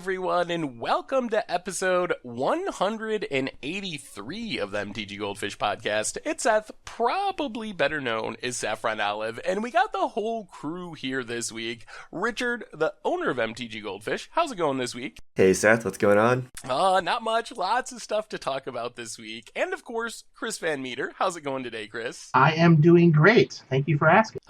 everyone, and welcome to episode 183 of the MTG Goldfish podcast. It's Seth, probably better known as Saffron Olive, and we got the whole crew here this week. Richard, the owner of MTG Goldfish, how's it going this week? Hey Seth, what's going on? Not much. Lots of stuff to talk about this week. And of course, Chris Van Meter. How's it going today, Chris? I am doing great. Thank you for asking.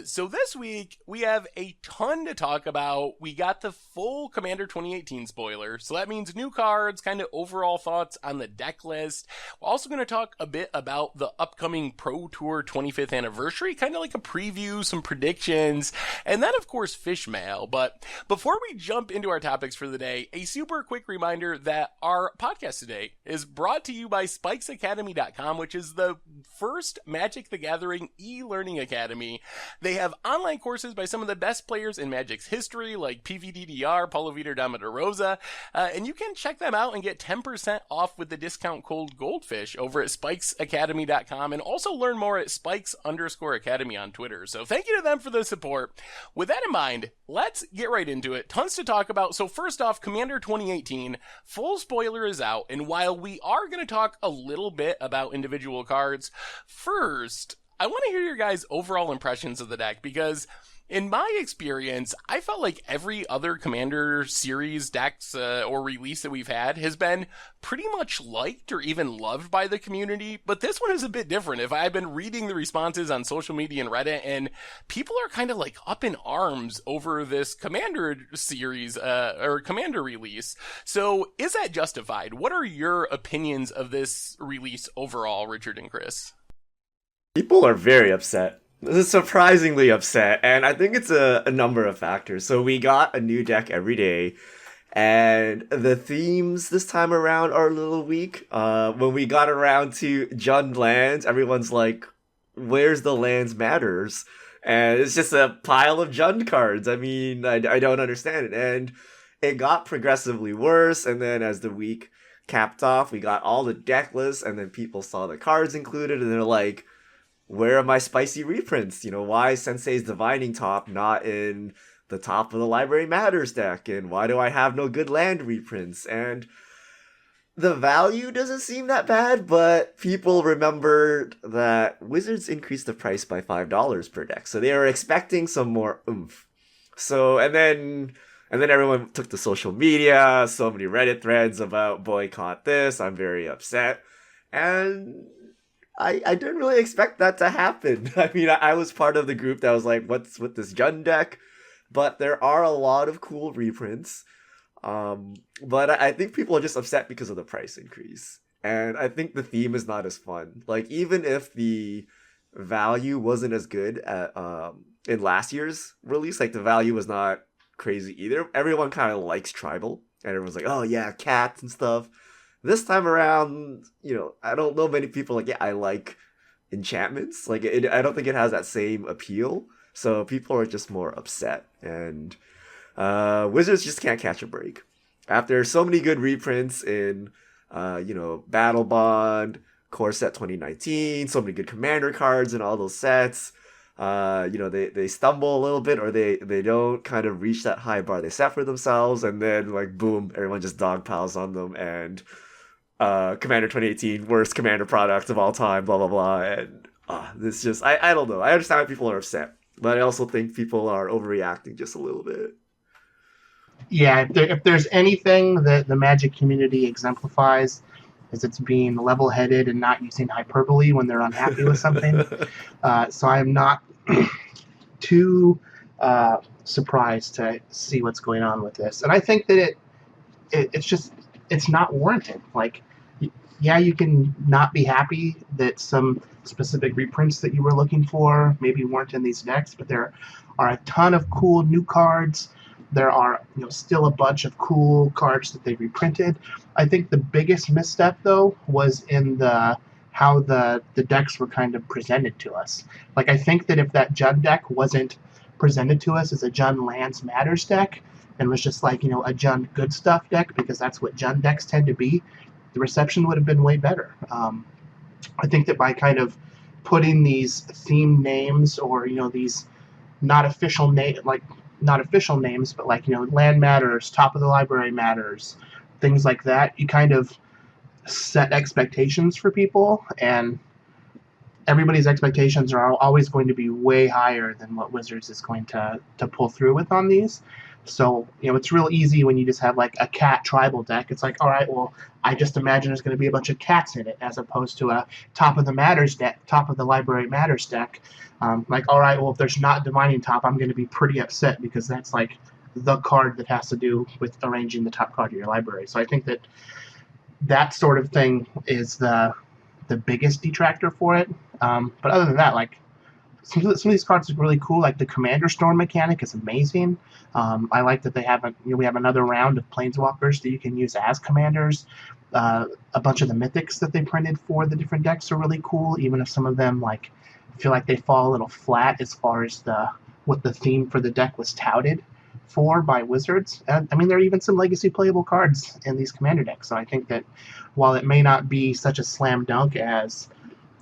So this week, we have a ton to talk about. We got the full Commander 2018 spoiler, so that means new cards, kind of overall thoughts on the deck list. We're also going to talk a bit about the upcoming Pro Tour 25th anniversary, kind of like a preview, some predictions, and then of course fish mail. But before we jump into our topics for the day, a super quick reminder that our podcast today is brought to you by spikesacademy.com, which is the first Magic the Gathering e-learning academy. They have online courses by some of the best players in Magic's history, like PVDDR, Paulo Vitor Damarosa, and you can check them out and get 10% off with the discount code Goldfish over at spikesacademy.com, and also learn more at spikes_academy on Twitter. So thank you to them for the support. With that in mind, let's get right into it. Tons to talk about. So first off, Commander 2018, full spoiler is out, and while we are going to talk a little bit about individual cards, first, I want to hear your guys' overall impressions of the deck, because in my experience, I felt like every other Commander series decks or release that we've had has been pretty much liked or even loved by the community, but this one is a bit different. If I've been reading the responses on social media and Reddit, and people are kind of like up in arms over this Commander series or Commander release. So is that justified? What are your opinions of this release overall, Richard and Chris? People are very upset. Surprisingly upset, and I think it's a number of factors. So we got a new deck every day, and the themes this time around are a little weak. When we got around to Jund lands, everyone's like, where's the lands matters? And it's just a pile of Jund cards. I mean, I don't understand it. And it got progressively worse, and then as the week capped off, we got all the deck lists, and then people saw the cards included, and they're like, where are my spicy reprints? You know, why is Sensei's Divining Top not in the top of the Library Matters deck? And why do I have no good land reprints? And the value doesn't seem that bad, but people remembered that Wizards increased the price by $5 per deck. So they were expecting some more oomph. So, and then everyone took to social media, so many Reddit threads about boycott this, I'm very upset. And I didn't really expect that to happen. I mean, I was part of the group that was like, what's with this Jund deck? But there are a lot of cool reprints. But I think people are just upset because of the price increase. And I think the theme is not as fun. Like, even if the value wasn't as good in last year's release, like the value was not crazy either. Everyone kind of likes tribal. And everyone's like, oh yeah, cats and stuff. This time around, you know, I don't know many people like, yeah, I like enchantments. Like, I don't think it has that same appeal. So people are just more upset. And Wizards just can't catch a break. After so many good reprints in, Battle Bond, Core Set 2019, so many good Commander cards in all those sets, they stumble a little bit, or they don't kind of reach that high bar they set for themselves. And then, like, boom, everyone just dogpiles on them. And Commander 2018, worst Commander product of all time, blah, blah, blah. And this just, I don't know. I understand why people are upset, but I also think people are overreacting just a little bit. Yeah, if there's anything that the Magic community exemplifies, is it's being level-headed and not using hyperbole when they're unhappy with something. So I'm not too surprised to see what's going on with this. And I think that it's not warranted. Like, yeah, you can not be happy that some specific reprints that you were looking for maybe weren't in these decks, but there are a ton of cool new cards. There are, still a bunch of cool cards that they reprinted. I think the biggest misstep, though, was in how the decks were kind of presented to us. Like, I think that if that Jund deck wasn't presented to us as a Jund Lands Matters deck, and was just like, a Jund good stuff deck, because that's what Jund decks tend to be, the reception would have been way better. I think that by kind of putting these theme names, or, these not official name, like, not official names, but like, land matters, top of the library matters, things like that. You kind of set expectations for people, and everybody's expectations are always going to be way higher than what Wizards is going to pull through with on these. So, it's real easy when you just have like a cat tribal deck. It's like, all right, well, I just imagine there's going to be a bunch of cats in it, as opposed to a top of the library matters deck. Like, all right, well, if there's not Divining Top, I'm going to be pretty upset, because that's like the card that has to do with arranging the top card of your library. So I think that sort of thing is the biggest detractor for it. But other than that, like, some of these cards are really cool. Like the Commander Storm mechanic is amazing. I like that we have another round of Planeswalkers that you can use as commanders. A bunch of the mythics that they printed for the different decks are really cool, even if some of them like feel like they fall a little flat as far as what the theme for the deck was touted for by Wizards. And I mean, there are even some legacy playable cards in these commander decks. So I think that while it may not be such a slam dunk as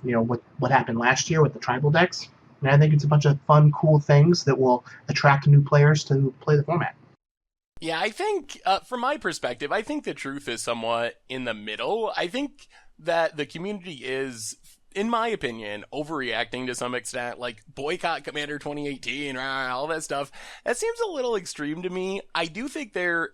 what happened last year with the tribal decks, I think it's a bunch of fun, cool things that will attract new players to play the format. Yeah, I think, from my perspective, I think the truth is somewhat in the middle. I think that the community is, in my opinion, overreacting to some extent, like boycott Commander 2018, all that stuff. That seems a little extreme to me. I do think there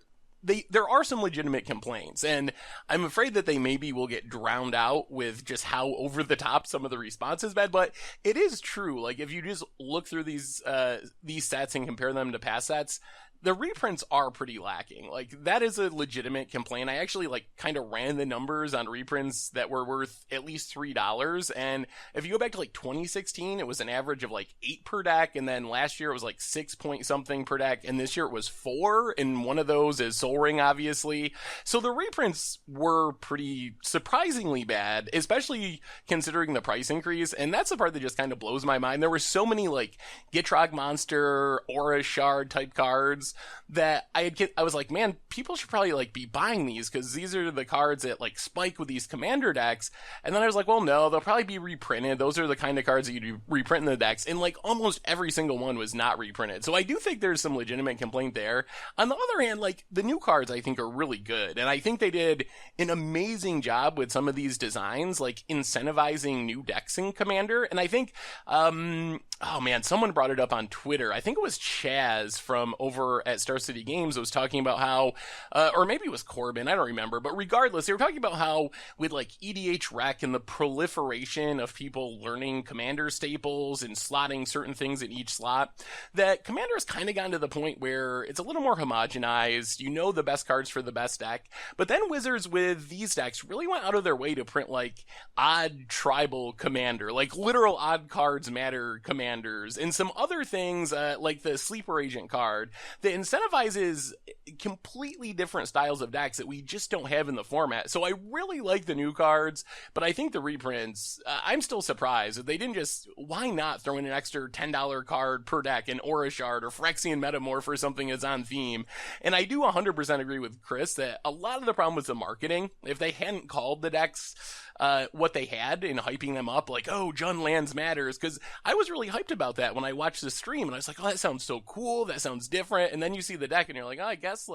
are some legitimate complaints, and I'm afraid that they maybe will get drowned out with just how over the top some of the response has been. But it is true. Like, if you just look through these sets and compare them to past sets, the reprints are pretty lacking. Like, that is a legitimate complaint. I actually, kind of ran the numbers on reprints that were worth at least $3. And if you go back to, 2016, it was an average of, 8 per deck. And then last year it was, 6 point something per deck. And this year it was 4. And one of those is Sol Ring, obviously. So the reprints were pretty surprisingly bad, especially considering the price increase. And that's the part that just kind of blows my mind. There were so many, Gitrog Monster, Aura Shard type cards that I was like, man, people should probably be buying these, because these are the cards that spike with these commander decks. And then I was like, well, no, they'll probably be reprinted. Those are the kind of cards that you reprint in the decks, and almost every single one was not reprinted. So I do think there's some legitimate complaint there. On the other hand, the new cards I think are really good, and I think they did an amazing job with some of these designs, incentivizing new decks in Commander. And I think oh man, someone brought it up on Twitter. I think it was Chaz from over at Star City Games was talking about how, or maybe it was Corbin, I don't remember, but regardless, they were talking about how with EDH Rec and the proliferation of people learning Commander staples and slotting certain things in each slot, that Commander has kind of gotten to the point where it's a little more homogenized. The best cards for the best deck, but then Wizards with these decks really went out of their way to print odd tribal Commander, literal odd cards matter commanders, and some other things like the Sleeper Agent card that incentivizes completely different styles of decks that we just don't have in the format. So I really like the new cards, but I think the reprints, I'm still surprised that they didn't just, why not throw in an extra $10 card per deck, an Aura Shard or Phyrexian Metamorph or something that's on theme. And I do 100% agree with Chris that a lot of the problem was the marketing. If they hadn't called the decks what they had in hyping them up, oh, Jund Lands matters, because I was really hyped about that when I watched the stream, and I was like, oh, that sounds so cool, that sounds different. And then you see the deck and you're like, oh, I guess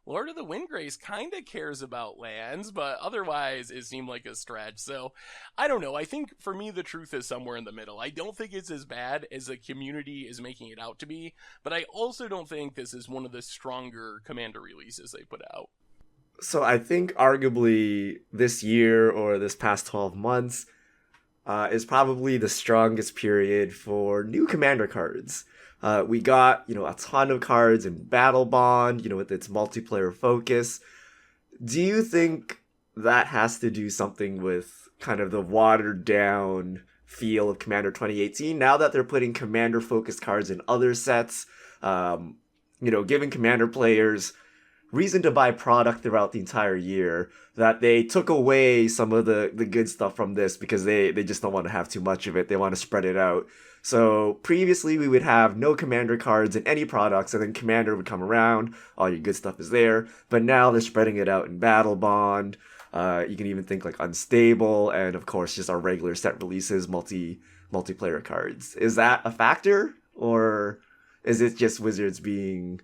Lord of the Windgrace kind of cares about lands, but otherwise it seemed like a stretch. So I don't know. I think for me the truth is somewhere in the middle. I don't think it's as bad as the community is making it out to be, but I also don't think this is one of the stronger Commander releases they put out. So I think arguably this year or this past 12 months is probably the strongest period for new Commander cards. We got, a ton of cards in Battle Bond, with its multiplayer focus. Do you think that has to do something with kind of the watered down feel of Commander 2018 now that they're putting Commander focused cards in other sets, giving Commander players reason to buy product throughout the entire year, that they took away some of the good stuff from this because they just don't want to have too much of it. They want to spread it out. So previously we would have no Commander cards in any products, and then Commander would come around, all your good stuff is there. But now they're spreading it out in Battle Bond. You can even think Unstable, and of course just our regular set releases, multiplayer cards. Is that a factor, or Is it just Wizards being,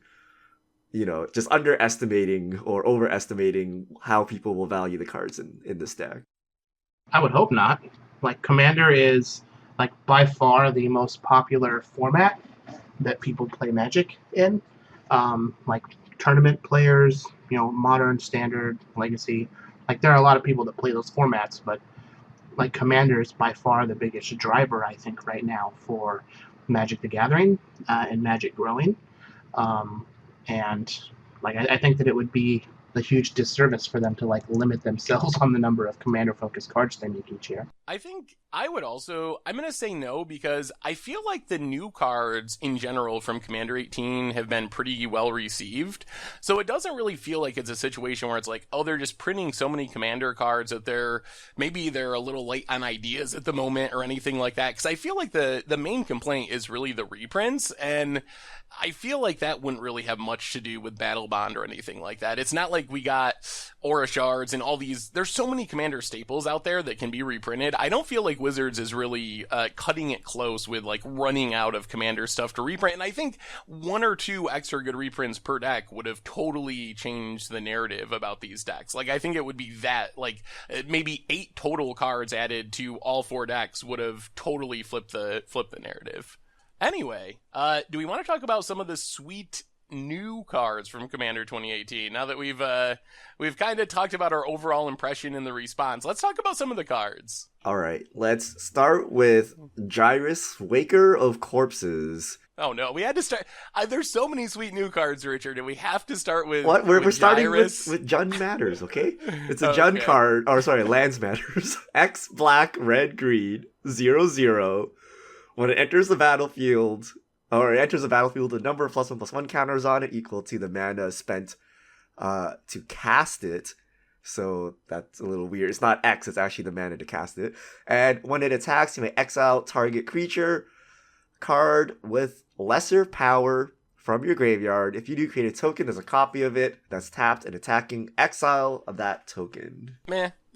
just underestimating or overestimating how people will value the cards in this deck? I would hope not. Like, Commander is, like, by far the most popular format that people play Magic in. Like, tournament players, Modern, Standard, Legacy. Like, there are a lot of people that play those formats, but, like, Commander is by far the biggest driver, I think, right now for Magic the Gathering and Magic growing. And, like, I think that it would be a huge disservice for them to, like, limit themselves on the number of Commander-focused cards they make each year. I think I'm going to say no, because I feel like the new cards in general from Commander 18 have been pretty well received. So it doesn't really feel like it's a situation where it's like, oh, they're just printing so many Commander cards that maybe they're a little late on ideas at the moment or anything like that. Because I feel like the main complaint is really the reprints, and I feel like that wouldn't really have much to do with Battle Bond or anything like that. It's not like we got Aura Shards and all these. There's so many Commander staples out there that can be reprinted. I don't feel like Wizards is really cutting it close with like running out of Commander stuff to reprint. And I think one or two extra good reprints per deck would have totally changed the narrative about these decks. Like, I think it would be that, like, maybe 8 total cards added to all 4 decks would have totally flipped the narrative. Anyway, do we want to talk about some of the sweet new cards from Commander 2018? Now that we've kind of talked about our overall impression and the response, let's talk about some of the cards. All right, let's start with Gyrus, Waker of Corpses. Oh no, we had to start. There's so many sweet new cards, Richard, and we have to start with what? We're starting Gyrus. with Jund Matters, okay? It's a Jund card, or sorry, Lands Matters. X, black, red, green, 0/0. When it enters the battlefield, the number of +1/+1 counters on it equal to the mana spent to cast it. So that's a little weird. It's not X, it's actually the mana to cast it. And when it attacks, you may exile target creature card with lesser power from your graveyard. If you do, create a token as a copy of it that's tapped and attacking, exile of that token.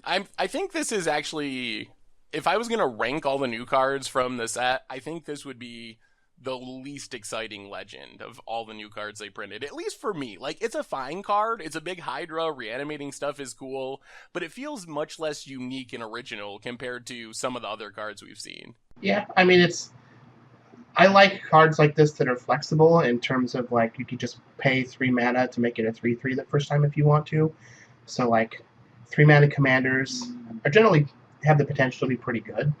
I think this is actually, if I was going to rank all the new cards from the set, I think this would be the least exciting legend of all the new cards they printed, at least for me. Like, it's a fine card, it's a big Hydra, reanimating stuff is cool, but it feels much less unique and original compared to some of the other cards we've seen. Yeah, I mean, I like cards like this that are flexible in terms of, like, you could just pay 3 mana to make it a 3/3 the first time if you want to. So, like, 3 mana commanders are generally have the potential to be pretty good,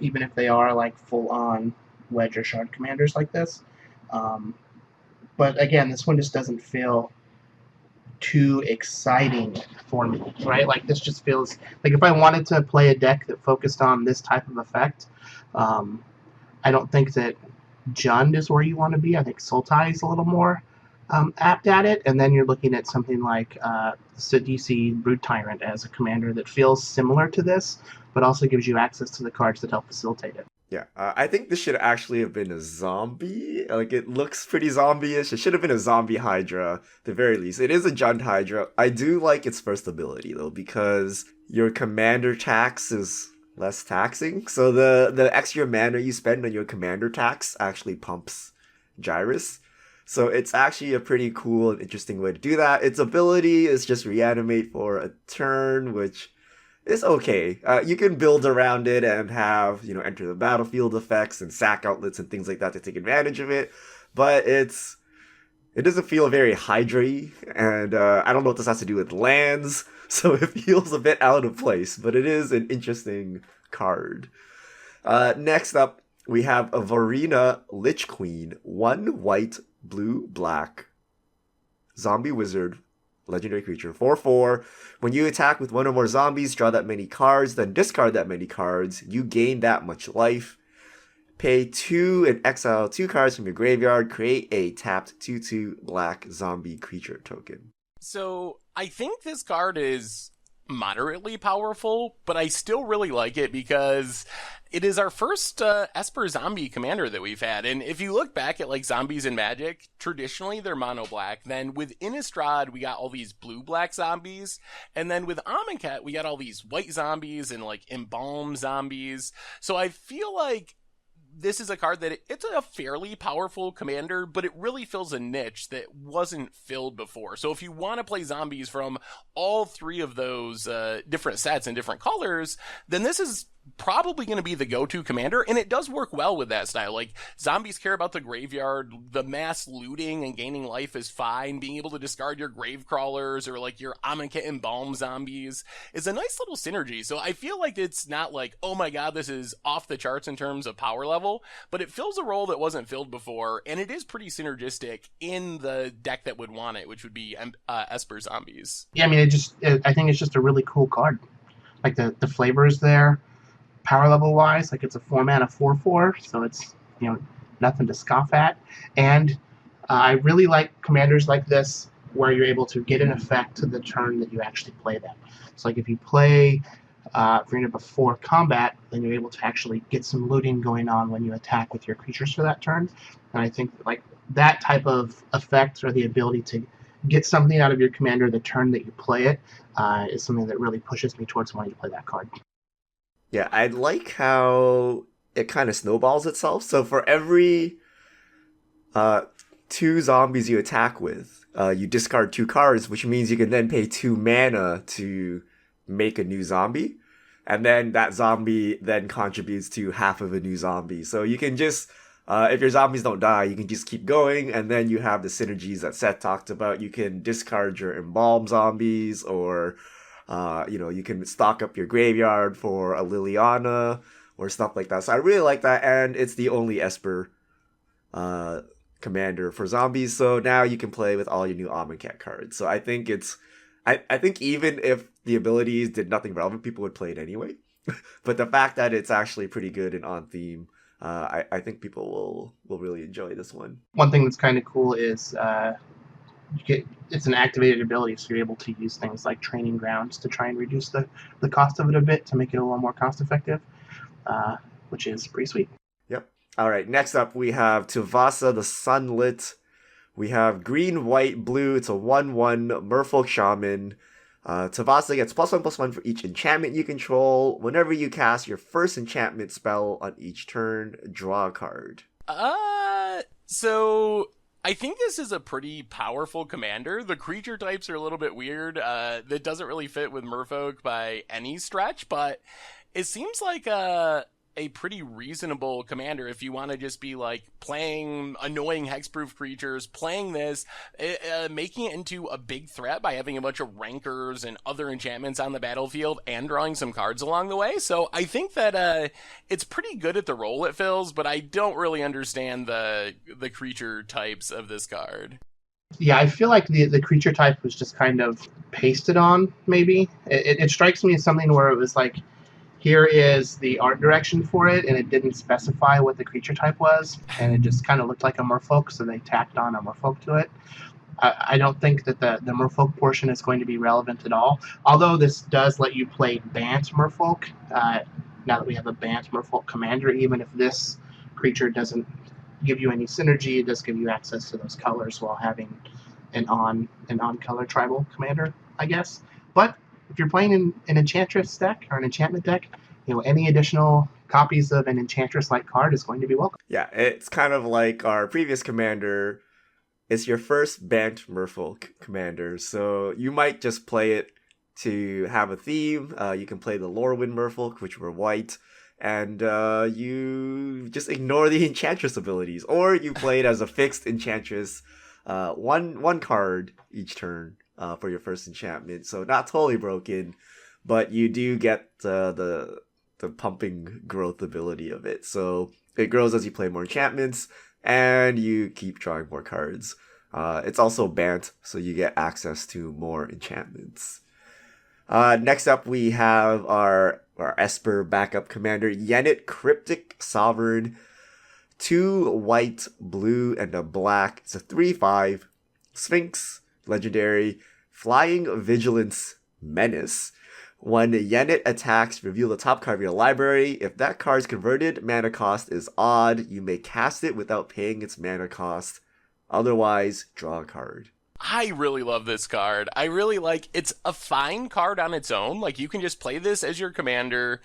even if they are, like, full-on wedge or shard commanders like this. But again, this one just doesn't feel too exciting for me, right? Like, this just feels like if I wanted to play a deck that focused on this type of effect, I don't think that Jund is where you want to be. I think Sultai is a little more apt at it, and then you're looking at something like Sidisi Brood Tyrant as a commander that feels similar to this, but also gives you access to the cards that help facilitate it. Yeah, I think this should actually have been a zombie. Like, it looks pretty zombie-ish. It should have been a zombie Hydra, at the very least. It is a Jund Hydra. I do like its first ability, though, because your commander tax is less taxing. So the extra mana you spend on your commander tax actually pumps Gyrus. So it's actually a pretty cool and interesting way to do that. Its ability is just reanimate for a turn, which is okay. You can build around it and have, enter the battlefield effects and sack outlets and things like that to take advantage of it. But it doesn't feel very Hydra-y, and I don't know what this has to do with lands, so it feels a bit out of place, but it is an interesting card. Next up, we have a Varina Lich Queen, 1 white, blue, black, zombie wizard, legendary creature, 4/4. When you attack with 1 or more zombies, draw that many cards, then discard that many cards. You gain that much life. Pay 2 and exile 2 cards from your graveyard. Create a tapped 2/2 black zombie creature token. So I think this card is moderately powerful, but I still really like it because it is our first Esper zombie commander that we've had. And if you look back at, like, zombies in Magic, traditionally they're mono black. Then with Innistrad, we got all these blue black zombies. And then with Amonkhet, we got all these white zombies and, like, embalm zombies. So I feel like this is a card that it's a fairly powerful commander, but it really fills a niche that wasn't filled before. So if you want to play zombies from all three of those different sets and different colors, then this is probably going to be the go-to commander, and it does work well with that style. Like, zombies care about the graveyard, the mass looting and gaining life is fine, being able to discard your grave crawlers or like your Amonkhet Embalm zombies is a nice little synergy. So I feel like it's not like, oh my god, this is off the charts in terms of power level, but it fills a role that wasn't filled before, and it is pretty synergistic in the deck that would want it, which would be Esper zombies. Yeah, I mean, I think it's just a really cool card. Like, the flavor is there. Power level wise, like, it's a 4-mana 4/4, so it's, nothing to scoff at. And I really like commanders like this where you're able to get an effect to the turn that you actually play them. So, like, if you play Varina before combat, then you're able to actually get some looting going on when you attack with your creatures for that turn. And I think, like, that type of effect, or the ability to get something out of your commander the turn that you play it, is something that really pushes me towards wanting to play that card. Yeah, I like how it kind of snowballs itself. So for every 2 zombies you attack with, you discard 2 cards, which means you can then pay 2 mana to make a new zombie. And then that zombie then contributes to half of a new zombie. So you can just, if your zombies don't die, you can just keep going. And then you have the synergies that Seth talked about. You can discard your Embalm zombies, or you can stock up your graveyard for a Liliana or stuff like that. So I really like that, and it's the only Esper commander for zombies. So now you can play with all your new Amonkhet cards. So I think I think even if the abilities did nothing relevant, people would play it anyway. But the fact that it's actually pretty good and on theme, I think people will really enjoy this one. One thing that's kind of cool is it's an activated ability, so you're able to use things like training grounds to try and reduce the cost of it a bit to make it a little more cost effective, which is pretty sweet. Yep. All right, next up we have Tuvasa the Sunlit. We have green, white, blue. It's a 1/1 Merfolk Shaman. Tuvasa gets +1/+1 for each enchantment you control. Whenever you cast your first enchantment spell on each turn, draw a card. So I think this is a pretty powerful commander. The creature types are a little bit weird. That doesn't really fit with Merfolk by any stretch, but it seems like a pretty reasonable commander if you want to just be like playing annoying hexproof creatures, playing this, making it into a big threat by having a bunch of rankers and other enchantments on the battlefield and drawing some cards along the way. So I think that it's pretty good at the role it fills, but I don't really understand the creature types of this card. Yeah, I feel like the creature type was just kind of pasted on, maybe. It strikes me as something where it was like, here is the art direction for it, and it didn't specify what the creature type was, and it just kind of looked like a Merfolk, so they tacked on a Merfolk to it. I don't think that the Merfolk portion is going to be relevant at all, although this does let you play Bant Merfolk. Now that we have a Bant Merfolk commander, even if this creature doesn't give you any synergy, it does give you access to those colors while having an on-color tribal commander, I guess. But if you're playing an Enchantress deck or an enchantment deck, any additional copies of an Enchantress-like card is going to be welcome. Yeah, it's kind of like our previous commander. It's your first Bant Merfolk commander, so you might just play it to have a theme. You can play the Lorwyn Merfolk, which were white, and you just ignore the Enchantress abilities, or you play it as a fixed Enchantress, one card each turn. For your first enchantment, so not totally broken, but you do get the pumping growth ability of it. So it grows as you play more enchantments, and you keep drawing more cards. It's also Bant, so you get access to more enchantments. Next up, we have our Esper backup commander, Yennet Crypitc Sovereign. 2 white, blue, and a black. It's a 3/5 Sphinx, legendary. Flying Vigilance Menace. When Yennet attacks, reveal the top card of your library. If that card's converted, mana cost is odd. You may cast it without paying its mana cost. Otherwise, draw a card. I really love this card. I really like it's a fine card on its own. Like you can just play this as your commander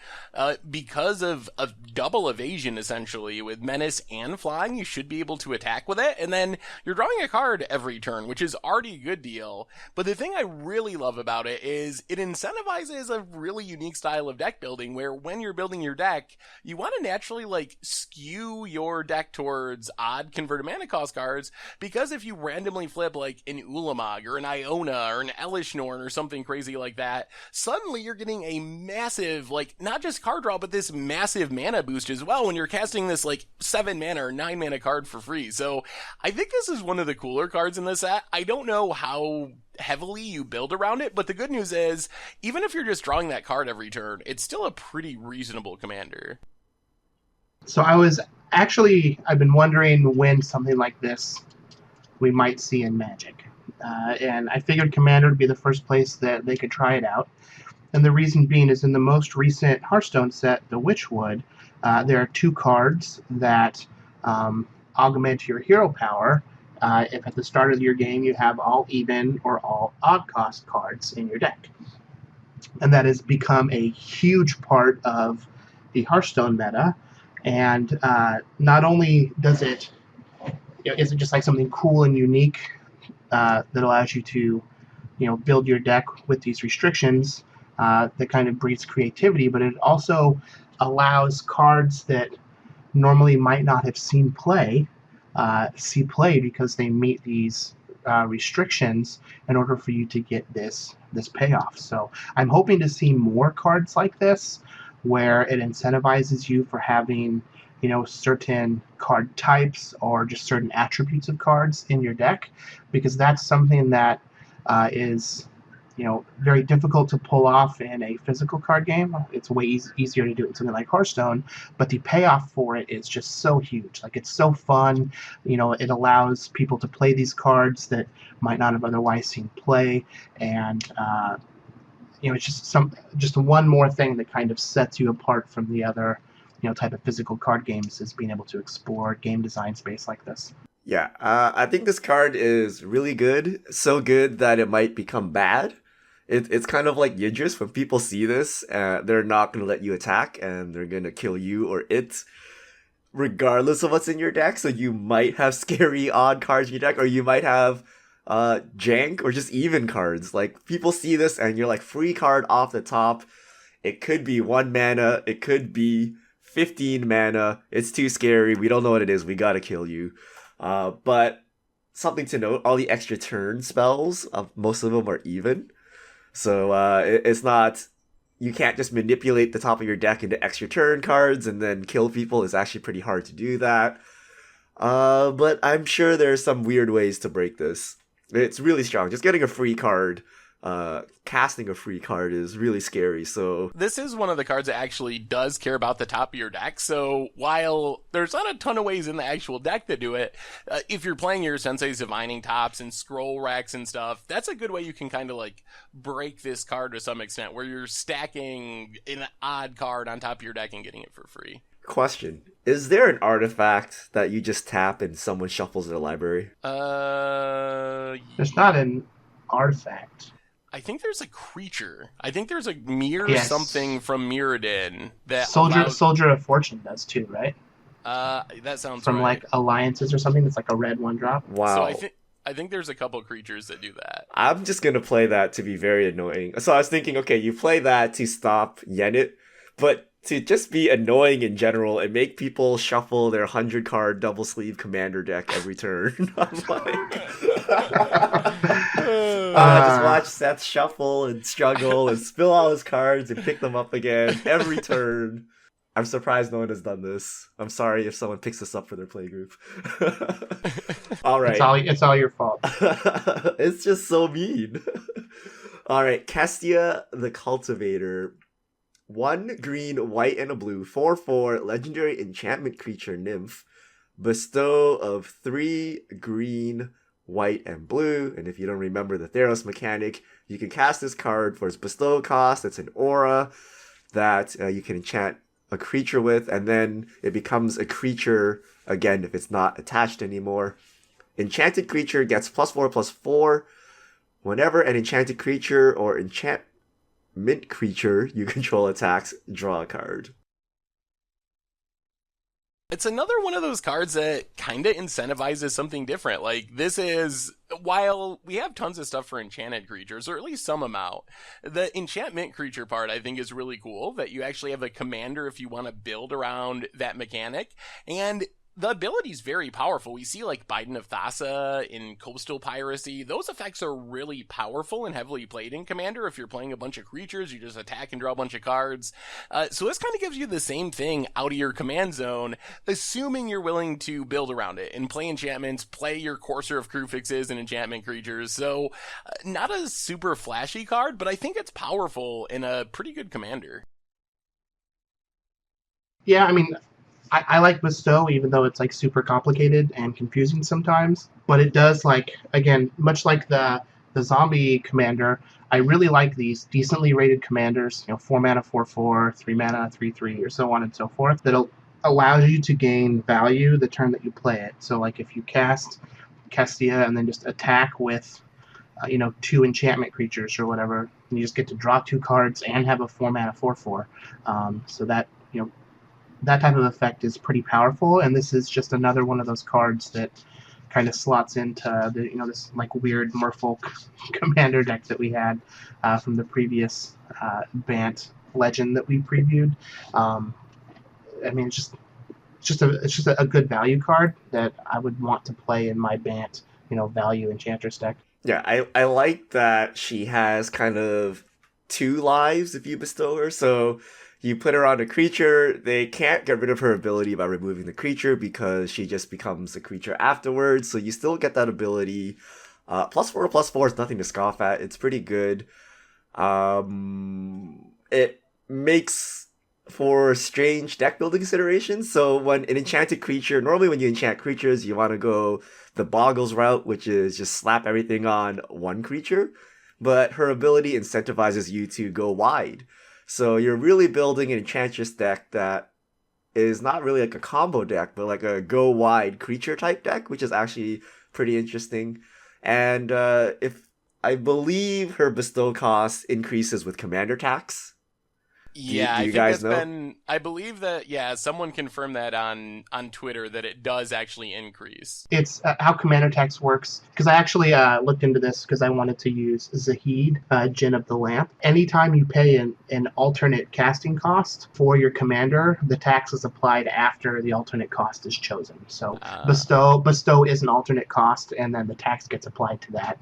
because of double evasion essentially with menace and flying. You should be able to attack with it, and then you're drawing a card every turn, which is already a good deal. But the thing I really love about it is it incentivizes a really unique style of deck building where when you're building your deck, you want to naturally like skew your deck towards odd converted mana cost cards, because if you randomly flip like an Ulamog or an Iona or an Elishnorn or something crazy like that, suddenly you're getting a massive, like, not just card draw, but this massive mana boost as well when you're casting this, like, 7 mana or 9 mana card for free. So I think this is one of the cooler cards in this set. I don't know how heavily you build around it, but the good news is, even if you're just drawing that card every turn, it's still a pretty reasonable commander. So I've been wondering when something like this we might see in Magic. And I figured Commander would be the first place that they could try it out. And the reason being is in the most recent Hearthstone set, the Witchwood, there are 2 cards that augment your hero power if at the start of your game you have all even or all odd cost cards in your deck. And that has become a huge part of the Hearthstone meta. And not only is it just like something cool and unique that allows you to, build your deck with these restrictions that kind of breeds creativity, but it also allows cards that normally might not have seen play see play because they meet these restrictions in order for you to get this payoff. So I'm hoping to see more cards like this where it incentivizes you for having certain card types or just certain attributes of cards in your deck, because that's something that is very difficult to pull off in a physical card game. It's way easier to do it in something like Hearthstone, but the payoff for it is just so huge. Like, it's so fun. It allows people to play these cards that might not have otherwise seen play, and it's just one more thing that kind of sets you apart from the other type of physical card games, is being able to explore game design space like this. Yeah, I think this card is really good. So good that it might become bad. It's kind of like Yidris. When people see this, they're not going to let you attack, and they're going to kill you or it, regardless of what's in your deck. So you might have scary odd cards in your deck, or you might have jank or just even cards. Like, people see this, and you're like, free card off the top. It could be 1 mana. It could be 15 mana. It's too scary. We don't know what it is. We gotta kill you. But something to note, all the extra turn spells, most of them are even. So it's not, you can't just manipulate the top of your deck into extra turn cards and then kill people. It's actually pretty hard to do that. But I'm sure there's some weird ways to break this. It's really strong. Just getting a free card, casting a free card is really scary. So this is one of the cards that actually does care about the top of your deck. So while there's not a ton of ways in the actual deck to do it, if you're playing your Sensei's Divining Tops and Scroll Racks and stuff, that's a good way you can kind of like break this card to some extent, where you're stacking an odd card on top of your deck and getting it for free. Question: is there an artifact that you just tap and someone shuffles their library? There's not an artifact. I think there's a creature. I think there's a mirror something from Mirrodin that Soldier of Fortune does too, right? That sounds from right. like Alliances or something. It's like a red 1-drop. Wow. So I think there's a couple creatures that do that. I'm just gonna play that to be very annoying. So I was thinking, okay, you play that to stop Yennet, but to just be annoying in general and make people shuffle their 100-card double sleeve commander deck every turn. I'm like, just watch Seth shuffle and struggle and spill all his cards and pick them up again every turn. I'm surprised no one has done this. I'm sorry if someone picks this up for their playgroup. All right. It's all your fault. It's just so mean. All right, Kestia the Cultivator. 1 green, white, and a blue, 4/4 legendary enchantment creature nymph. Bestow of 3 green, white, and blue. And if you don't remember the Theros mechanic, you can cast this card for its bestow cost. It's an aura that you can enchant a creature with, and then it becomes a creature again if it's not attached anymore. Enchanted creature gets +4/+4 whenever an enchanted creature or enchantment creature you control attacks, draw a card. It's another one of those cards that kind of incentivizes something different. Like, this is, while we have tons of stuff for enchanted creatures, or at least some amount, the enchantment creature part I think is really cool, that you actually have a commander if you want to build around that mechanic. And the ability is very powerful. We see like Biden of Thassa in Coastal Piracy. Those effects are really powerful and heavily played in Commander. If you're playing a bunch of creatures, you just attack and draw a bunch of cards. So this kind of gives you the same thing out of your command zone, assuming you're willing to build around it and play enchantments, play your Courser of Crucifixes and enchantment creatures. So not a super flashy card, but I think it's powerful in a pretty good Commander. Yeah, I mean, I like Bestow, even though it's like super complicated and confusing sometimes. But it does, like, again, much like the zombie commander, I really like these decently rated commanders, 4 mana 4/4, 3 mana 3/3, or so on and so forth, that allows you to gain value the turn that you play it. So like if you cast Kestia and then just attack with 2 enchantment creatures or whatever, and you just get to draw 2 cards and have a 4 mana 4/4. So that that type of effect is pretty powerful, and this is just another one of those cards that kind of slots into the this like weird Merfolk commander deck that we had from the previous Bant Legend that we previewed. I mean, it's just a good value card that I would want to play in my Bant value Enchantress deck. Yeah, I like that she has kind of 2 lives if you bestow her. So you put her on a creature, they can't get rid of her ability by removing the creature because she just becomes a creature afterwards. So you still get that ability. +4/+4 is nothing to scoff at. It's pretty good. It makes for strange deck building considerations. So when an enchanted creature, normally when you enchant creatures, you want to go the Boggles route, which is just slap everything on one creature. But her ability incentivizes you to go wide. So you're really building an Enchantress deck that is not really like a combo deck, but like a go wide creature type deck, which is actually pretty interesting. And if I believe her bestow cost increases with commander tax. Yeah, do you guys know? I believe that, someone confirmed that on Twitter that it does actually increase. It's how commander tax works, because I actually looked into this because I wanted to use Zahid, Djinn of the Lamp. Anytime you pay an alternate casting cost for your commander, the tax is applied after the alternate cost is chosen. So bestow is an alternate cost, and then the tax gets applied to that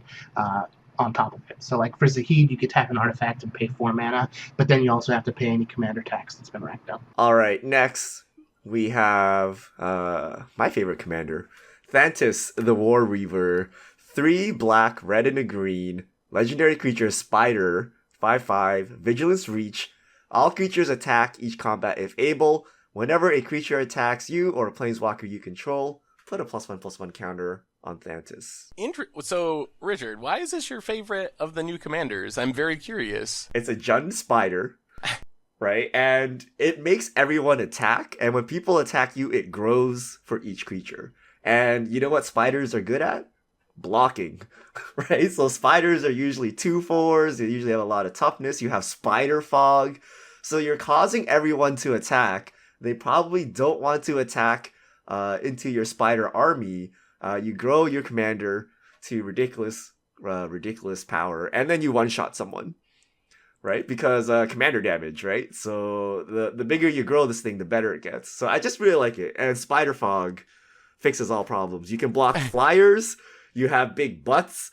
on top of it. So like for Zahid, you could tap an artifact and pay 4 mana, but then you also have to pay any commander tax that's been racked up. All right, next we have my favorite commander, Thantis, the Warweaver. 3 black, red, and a green. Legendary creature, Spider, 5/5, Vigilance Reach. All creatures attack each combat if able. Whenever a creature attacks you or a planeswalker you control, put a +1/+1 counter on Thantis. So, Richard, why is this your favorite of the new commanders? I'm very curious. It's a Jund Spider, right? And it makes everyone attack, and when people attack you, it grows for each creature. And you know what spiders are good at? Blocking, right? So spiders are usually 2/4s, they usually have a lot of toughness. You have Spider Fog, so you're causing everyone to attack. They probably don't want to attack into your spider army. You grow your commander to ridiculous power, and then you one-shot someone, right? Because commander damage, right? So the bigger you grow this thing, the better it gets. So I just really like it. And Spider Fog fixes all problems. You can block flyers, you have big butts,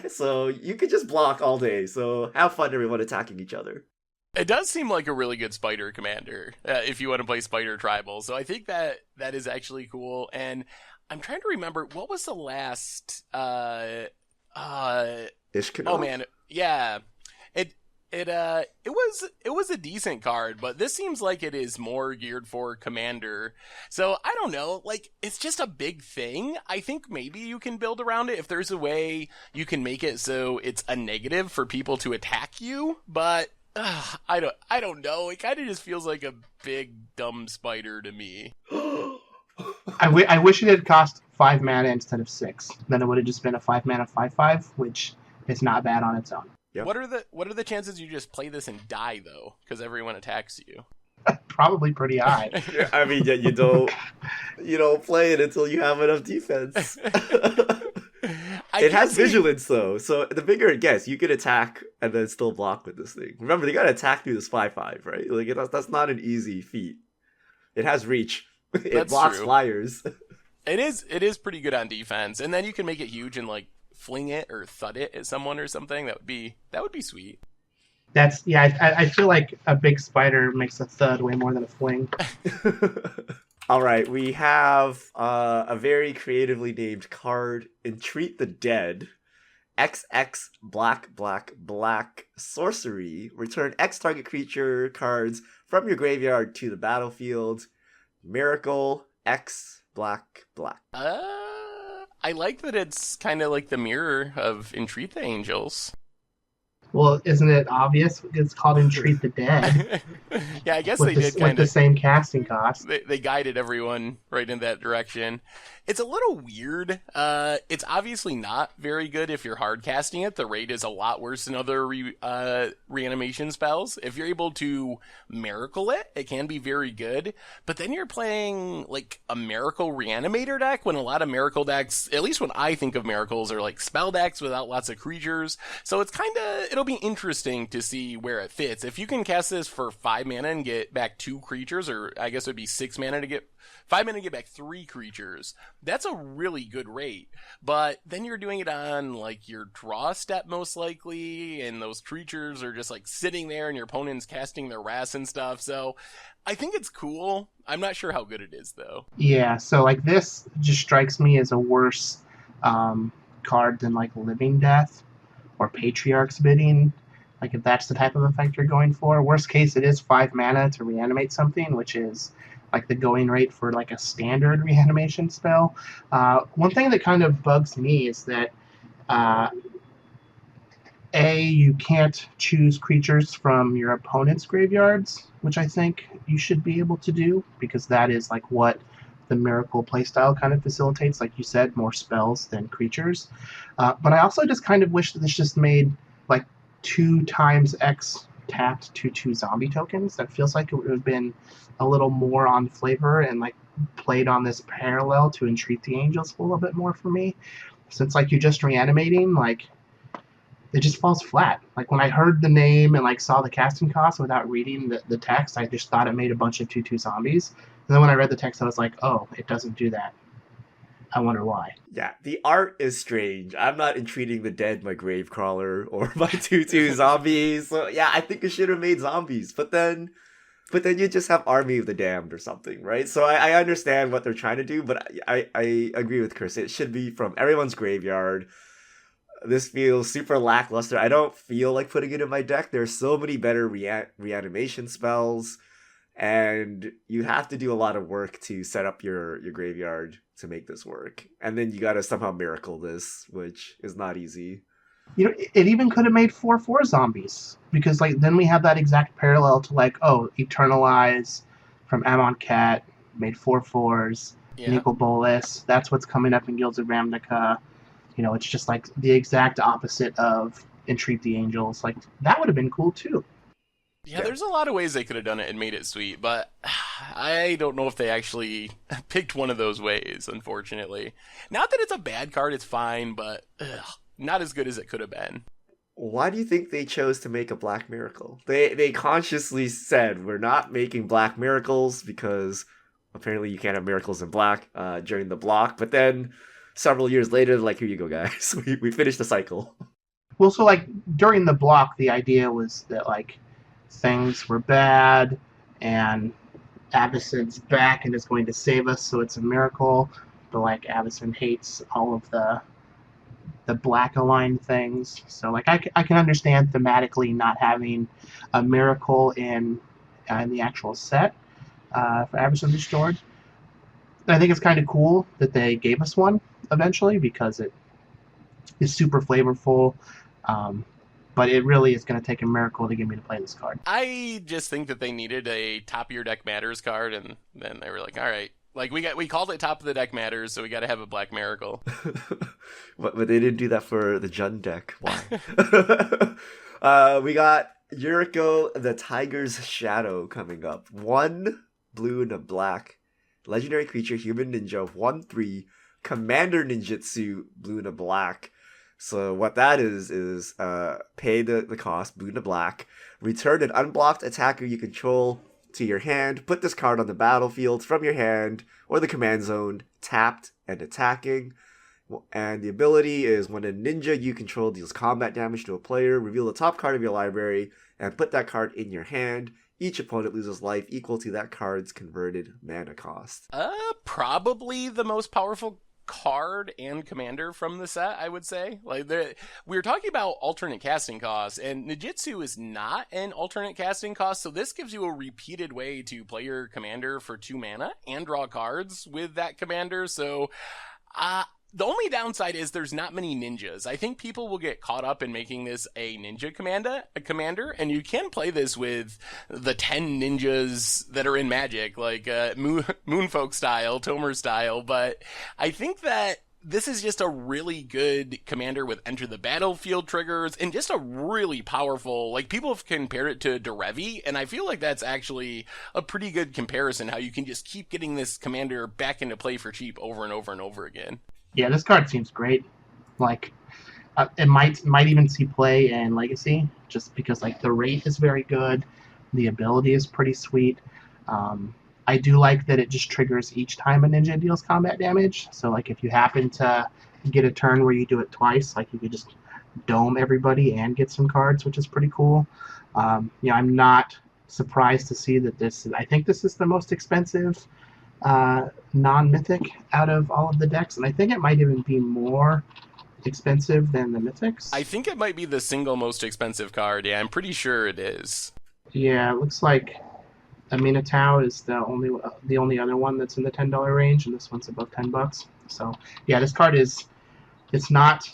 so you can just block all day. So have fun, everyone attacking each other. It does seem like a really good spider commander if you want to play spider tribal. So I think that is actually cool. And I'm trying to remember, what was the last Ishkanov? Oh man, yeah. It was a decent card, but this seems like it is more geared for commander. So I don't know, like, it's just a big thing. I think maybe you can build around it if there's a way you can make it so it's a negative for people to attack you, but I don't know. It kind of just feels like a big dumb spider to me. I wish it had cost 5 mana instead of 6. Then it would have just been a 5 mana 5/5, which is not bad on its own. Yep. What are the chances you just play this and die though? Because everyone attacks you. Probably pretty high. I mean, yeah, you don't play it until you have enough defense. It has vigilance though, so the bigger it gets, you can attack and then still block with this thing. Remember, they gotta attack through this 5/5, right? Like that's not an easy feat. It has reach. It blocks flyers. It is pretty good on defense, and then you can make it huge and like fling it or thud it at someone or something. That would be sweet. I feel like a big spider makes a thud way more than a fling. All right, we have a very creatively named card, Entreat the Dead. XX black sorcery. Return X target creature cards from your graveyard to the battlefield. Miracle X black. I like that it's kind of like the mirror of Entreat the Angels. Well, isn't it obvious? It's called Entreat the Dead. Yeah, I guess they did kind of with the same casting cost. They guided everyone right in that direction. It's a little weird. It's obviously not very good if you're hard casting it. The rate is a lot worse than other reanimation spells. If you're able to miracle it, it can be very good. But then you're playing like a miracle reanimator deck when a lot of miracle decks, at least when I think of miracles, are like spell decks without lots of creatures. So it's it'll be interesting to see where it fits. If you can cast this for 5 mana and get back 2 creatures, or I guess it would be 6 mana to get 5 mana to get back 3 creatures, that's a really good rate. But then you're doing it on like your draw step most likely, and those creatures are just like sitting there and your opponent's casting their wrath and stuff. So I think it's cool. I'm not sure how good it is though. Yeah, so like this just strikes me as a worse card than like Living Death or Patriarch's Bidding. Like if that's the type of effect you're going for. Worst case, it is 5 mana to reanimate something, which is like the going rate for like a standard reanimation spell. One thing that kind of bugs me is that you can't choose creatures from your opponent's graveyards, which I think you should be able to do, because that is like what the Miracle playstyle kind of facilitates. Like you said, more spells than creatures. But I also just kind of wish that this just made like 2 times X tapped 2/2 zombie tokens. That feels like it would have been a little more on flavor and like played on this parallel to Entreat the Angels a little bit more for me. Since like you're just reanimating, like it just falls flat. Like when I heard the name and like saw the casting cost without reading the text, I just thought it made a bunch of 2/2 zombies. And then when I read the text, I was like, oh, it doesn't do that. I wonder why. Yeah, the art is strange. I'm not entreating the dead, my Gravecrawler, or my 2/2 zombies. So yeah, I think it should have made zombies. But then you just have Army of the Damned or something, right? So I understand what they're trying to do, but I agree with Chris. It should be from everyone's graveyard. This feels super lackluster. I don't feel like putting it in my deck. There's so many better reanimation spells, and you have to do a lot of work to set up your graveyard to make this work. And then you gotta somehow miracle this, which is not easy. You know, it even could have made 4/4 zombies, because like then we have that exact parallel to like, oh, Eternalize from Amonkhet made 4/4s, Nicol Bolas. That's what's coming up in Guilds of Ravnica. You know, it's just like the exact opposite of Entreat the Angels. Like that would have been cool too. Yeah, there's a lot of ways they could have done it and made it sweet, but I don't know if they actually picked one of those ways, unfortunately. Not that it's a bad card, it's fine, but not as good as it could have been. Why do you think they chose to make a Black Miracle? They consciously said, we're not making Black Miracles because apparently you can't have miracles in black during the block, but then several years later, like, here you go, guys. we finished the cycle. Well, so like during the block, the idea was that like things were bad and Avacyn's back and is going to save us, so it's a miracle. But like Avacyn hates all of the black aligned things, so like I can understand thematically not having a miracle in the actual set for Avacyn Restored. I think it's kind of cool that they gave us one eventually, because it is super flavorful. But it really is going to take a miracle to get me to play this card. I just think that they needed a top of your deck matters card, and then they were like, all right, Like we called it top of the deck matters, so we got to have a Black Miracle. But they didn't do that for the Jund deck. Why? We got Yuriko, the Tiger's Shadow coming up. 1 blue and a black. Legendary creature, human ninja, 1/3. Commander ninjutsu, blue and a black. So what that is pay the cost, blue and a black. Return an unblocked attacker you control to your hand. Put this card on the battlefield from your hand or the command zone, tapped and attacking. And the ability is when a ninja you control deals combat damage to a player, reveal the top card of your library and put that card in your hand. Each opponent loses life equal to that card's converted mana cost. Probably the most powerful card and commander from the set, I would say. Like, we were talking about alternate casting costs, and Ninjutsu is not an alternate casting cost, so this gives you a repeated way to play your commander for 2 mana and draw cards with that commander. So the only downside is there's not many ninjas. I think people will get caught up in making this a ninja commander, and you can play this with the 10 ninjas that are in Magic, like Moonfolk style, Tomer style, but I think that this is just a really good commander with enter the battlefield triggers and just a really powerful, like, people have compared it to Derevi, and I feel like that's actually a pretty good comparison, how you can just keep getting this commander back into play for cheap over and over and over again. Yeah, this card seems great. Like, it might even see play in Legacy, just because like the rate is very good, the ability is pretty sweet. I do like that it just triggers each time a ninja deals combat damage. So like if you happen to get a turn where you do it twice, like you could just dome everybody and get some cards, which is pretty cool. I'm not surprised to see that I think this is the most expensive non-mythic out of all of the decks, and I think it might even be more expensive than the mythics. I think it might be the single most expensive card. Yeah, I'm pretty sure it is. Yeah, it looks like Aminatau is the only other one that's in the $10 range, and this one's above $10. So yeah, this card it's not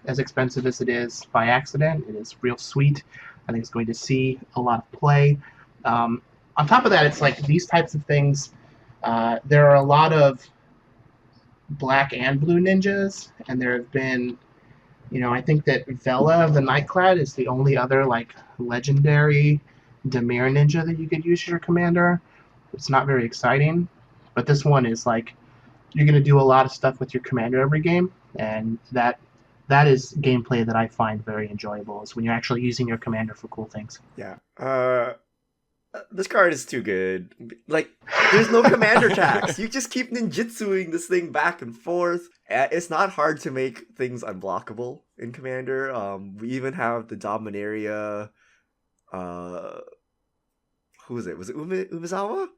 as expensive as it is by accident. It is real sweet. I think it's going to see a lot of play. On top of that, it's like these types of things. There are a lot of black and blue ninjas, and there have been, I think that Vela of the Nightclad is the only other like legendary Dimir ninja that you could use as your commander. It's not very exciting, but this one is like you're going to do a lot of stuff with your commander every game, and that is gameplay that I find very enjoyable, is when you're actually using your commander for cool things. Yeah. This card is too good. Like, there's no commander tax. You just keep ninjutsuing this thing back and forth. It's not hard to make things unblockable in Commander. We even have the Dominaria. Who was it? Was it Umezawa?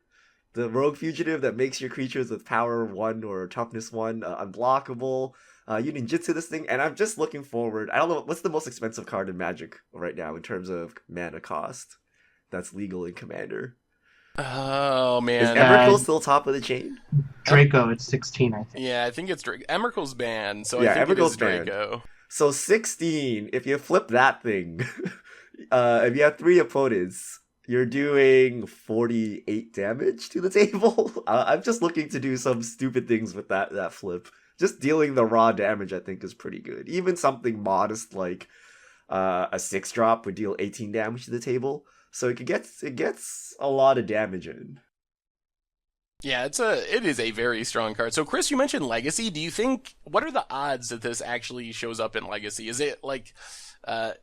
The rogue fugitive that makes your creatures with power 1 or toughness 1 unblockable. You ninjutsu this thing, and I'm just looking forward. I don't know, what's the most expensive card in Magic right now in terms of mana cost that's legal in Commander? Oh, man. Is Emrakul still top of the chain? Draco, it's 16, I think. Yeah, I think it's Draco. Emrakul's banned, so Yeah, I think it is Emrakul's banned. Draco. So 16, if you flip that thing, if you have 3 opponents, you're doing 48 damage to the table. I'm just looking to do some stupid things with that flip. Just dealing the raw damage, I think, is pretty good. Even something modest like a 6-drop would deal 18 damage to the table. So it gets a lot of damage in. Yeah, it is a very strong card. So Chris, you mentioned Legacy. What are the odds that this actually shows up in Legacy? Is it like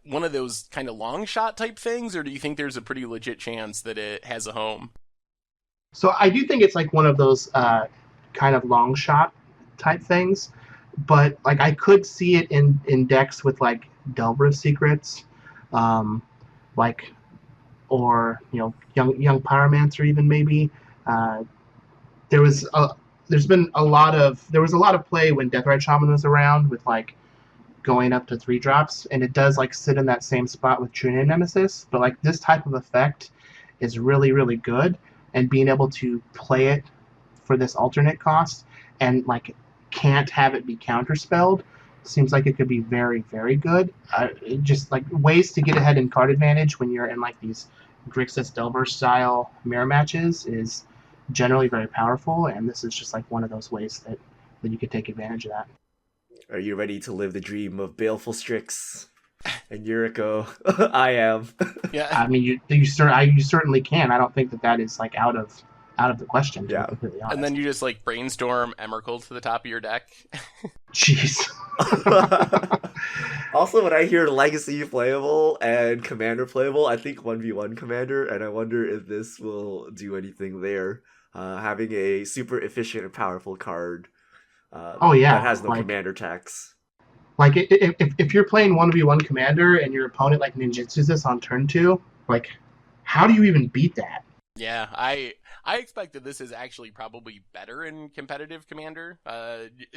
one of those kind of long shot type things, or do you think there's a pretty legit chance that it has a home? So I do think it's like one of those kind of long shot type things, but like I could see it in decks with like Delver of Secrets, or young Pyromancer even maybe. There was a lot of play when Deathrite Shaman was around with like going up to 3-drops, and it does like sit in that same spot with True Nemesis, but like this type of effect is really, really good, and being able to play it for this alternate cost and like can't have it be counterspelled seems like it could be very, very good. Just like ways to get ahead in card advantage when you're in like these Grixis Delver style mirror matches is generally very powerful, and this is just like one of those ways that you could take advantage of that. Are you ready to live the dream of Baleful Strix and Yuriko? I am. Yeah. I mean, you certainly can. I don't think that is like out of the question, to be completely honest. And then you just like brainstorm Emrakul to the top of your deck. Jeez. Also, when I hear Legacy playable and Commander playable, I think 1v1 Commander, and I wonder if this will do anything there. Having a super efficient and powerful card that has no Commander tax. Like, if you're playing 1v1 Commander and your opponent like ninjutsus this on turn 2, like, how do you even beat that? Yeah, I expect that this is actually probably better in competitive Commander,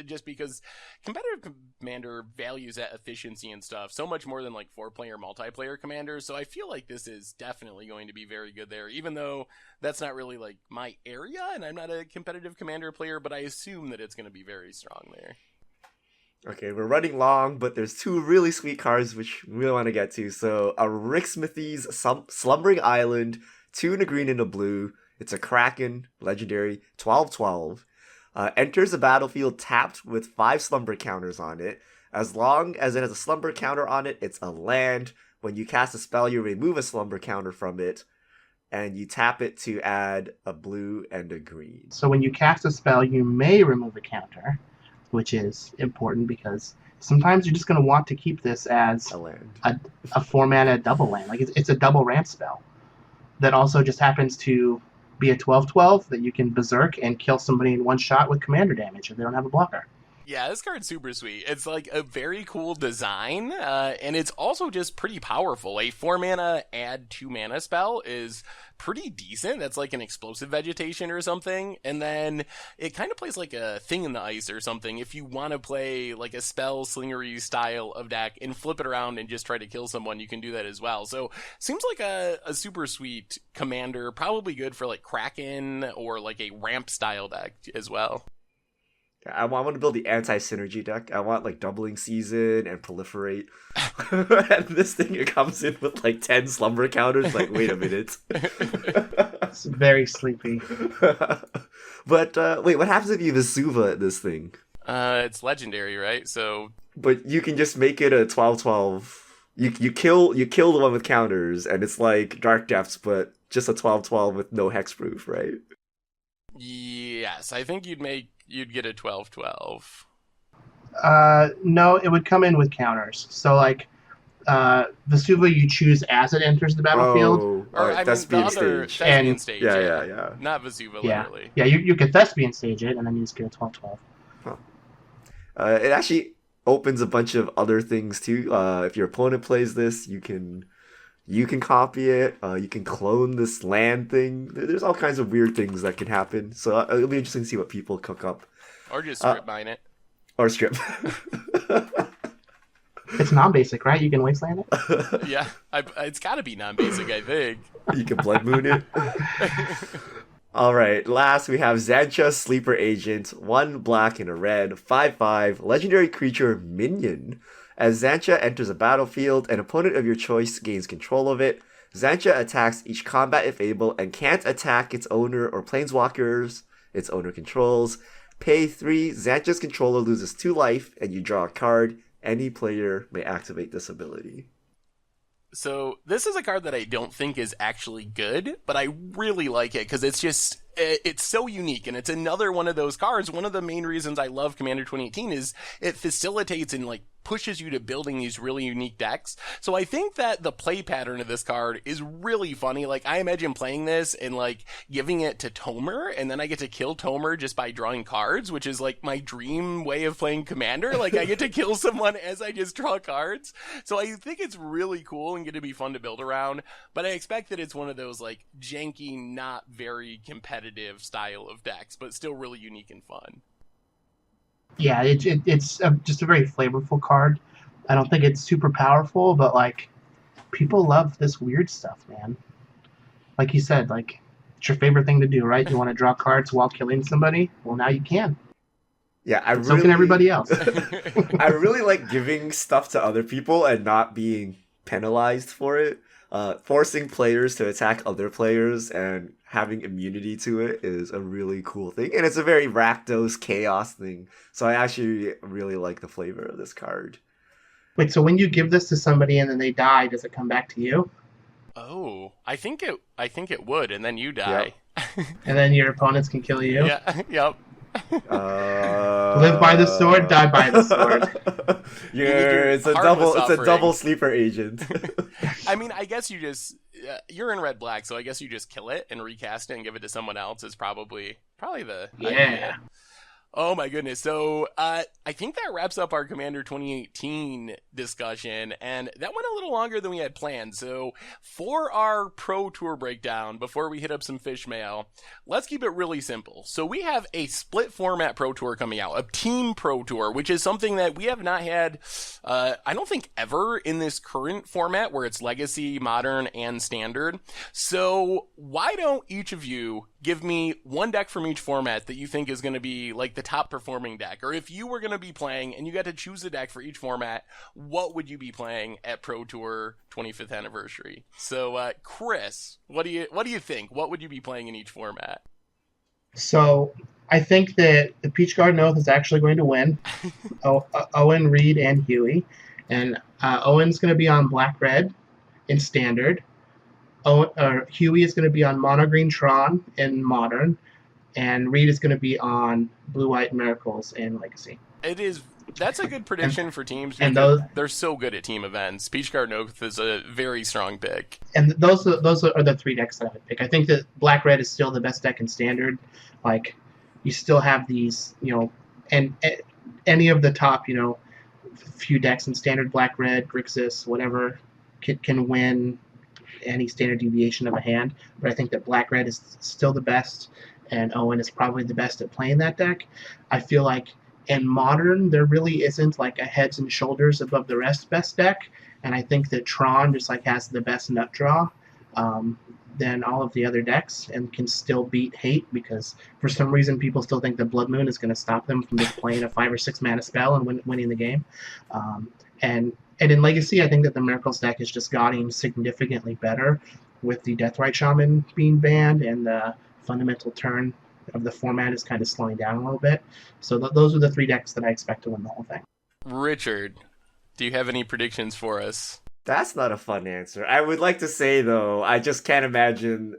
just because competitive Commander values that efficiency and stuff so much more than like 4-player multiplayer Commander, so I feel like this is definitely going to be very good there, even though that's not really like my area, and I'm not a competitive Commander player, but I assume that it's going to be very strong there. Okay, we're running long, but there's 2 really sweet cards which we want to get to. So, Arixmethes Slumbering Island, 2 in a green and a blue. It's a Kraken, legendary, 12/12. Enters the battlefield tapped with 5 slumber counters on it. As long as it has a slumber counter on it, it's a land. When you cast a spell, you remove a slumber counter from it, and you tap it to add a blue and a green. So when you cast a spell, you may remove a counter, which is important because sometimes you're just going to want to keep this as a land, a 4-mana double land. Like it's a double ramp spell that also just happens to be a 12/12 that you can berserk and kill somebody in one shot with commander damage if they don't have a blocker. Yeah, this card's super sweet. It's like a very cool design, and it's also just pretty powerful. A 4-mana add 2-mana spell is pretty decent. That's like an explosive vegetation or something, and then it kind of plays like a thing in the ice or something. If you want to play like a spell slingery style of deck and flip it around and just try to kill someone, you can do that as well. So seems like a super sweet commander, probably good for like Kraken or like a ramp style deck as well. I want to build the anti-synergy deck. I want like doubling season and proliferate. And this thing, it comes in with like 10 slumber counters. Like, wait a minute. It's very sleepy. But wait, what happens if you Vesuva this thing? It's legendary, right? So, but you can just make it a 12/12. You kill the one with counters, and it's like Dark Depths, but just a 12/12 with no hexproof, right? Yes, I think you'd get a 12/12. No, it would come in with counters. So like Vesuva you choose as it enters the battlefield. Or I mean, Thespian stage. Thespian stage. Yeah. Not Vesuva, yeah. literally. Yeah, you could Thespian stage it, and then you just get a 12/12. Huh. It actually opens a bunch of other things too. If your opponent plays this, you can copy it. You can clone this land thing. There's all kinds of weird things that can happen. So it'll be interesting to see what people cook up. Or just strip mine it. Or strip. It's non-basic, right? You can wasteland it? Yeah, it's got to be non-basic, I think. You can Blood Moon it. Alright, last we have Xantcha Sleeper Agent, 1 black and a red, 5/5, legendary creature minion. As Xantcha enters a battlefield, an opponent of your choice gains control of it. Xantcha attacks each combat if able and can't attack its owner or planeswalkers its owner controls. Pay 3, Xantcha's controller loses 2 life, and you draw a card. Any player may activate this ability. So this is a card that I don't think is actually good, but I really like it because it's so unique, and it's another one of those cards. One of the main reasons I love Commander 2018 is it facilitates and like pushes you to building these really unique decks. So I think that the play pattern of this card is really funny. Like, I imagine playing this and like giving it to Tomer, and then I get to kill Tomer just by drawing cards, which is like my dream way of playing Commander. Like, I get to kill someone as I just draw cards. So I think it's really cool and going to be fun to build around, but I expect that it's one of those like janky, not very competitive style of decks, but still really unique and fun. Yeah, it's just a very flavorful card. I don't think it's super powerful, but like people love this weird stuff, man. Like you said, like it's your favorite thing to do, right? You want to draw cards while killing somebody? Well, now you can. Yeah, so can everybody else. I really like giving stuff to other people and not being penalized for it. Forcing players to attack other players and having immunity to it is a really cool thing. And it's a very Rakdos chaos thing. So I actually really like the flavor of this card. Wait, so when you give this to somebody and then they die, does it come back to you? Oh, I think it would, and then you die. Yep. And then your opponents can kill you? Yeah, yep. Live by the sword, die by the sword. It's a double sleeper agent. I mean, I guess you just you're in red black, so I guess you just kill it and recast it and give it to someone else is probably the idea. Oh my goodness. So I think that wraps up our Commander 2018 discussion, and that went a little longer than we had planned. So for our Pro Tour breakdown, before we hit up some fish mail, let's keep it really simple. So we have a split format Pro Tour coming out, a team Pro Tour, which is something that we have not had, I don't think ever in this current format where it's Legacy, Modern, and Standard. So why don't each of you give me one deck from each format that you think is going to be like the top performing deck, or if you were going to be playing and you got to choose a deck for each format, what would you be playing at Pro Tour 25th anniversary? So, Chris, what do you think? What would you be playing in each format? So I think that the Peach Garden Oath is actually going to win. Owen, Reed, and Huey, and Owen's going to be on Black Red in Standard. Huey is going to be on Mono Green Tron in Modern, and Reed is going to be on Blue White Miracles in Legacy. That's a good prediction for teams. And they're so good at team events. Peach Garden Oath is a very strong pick. And those are the three decks that I would pick. I think that Black Red is still the best deck in Standard. Like, you still have these, and any of the top, few decks in Standard, Black Red, Grixis, whatever, can win any standard deviation of a hand, but I think that Black Red is still the best, and Owen is probably the best at playing that deck. I feel like in Modern, there really isn't like a heads and shoulders above the rest best deck, and I think that Tron just like has the best nut draw than all of the other decks, and can still beat Hate, because for some reason people still think that Blood Moon is going to stop them from just playing a 5 or 6 mana spell and winning the game. And in Legacy, I think that the Miracles deck is just gotten significantly better with the Deathrite Shaman being banned, and the fundamental turn of the format is kind of slowing down a little bit. So those are the three decks that I expect to win the whole thing. Richard, do you have any predictions for us? That's not a fun answer. I would like to say, though, I just can't imagine,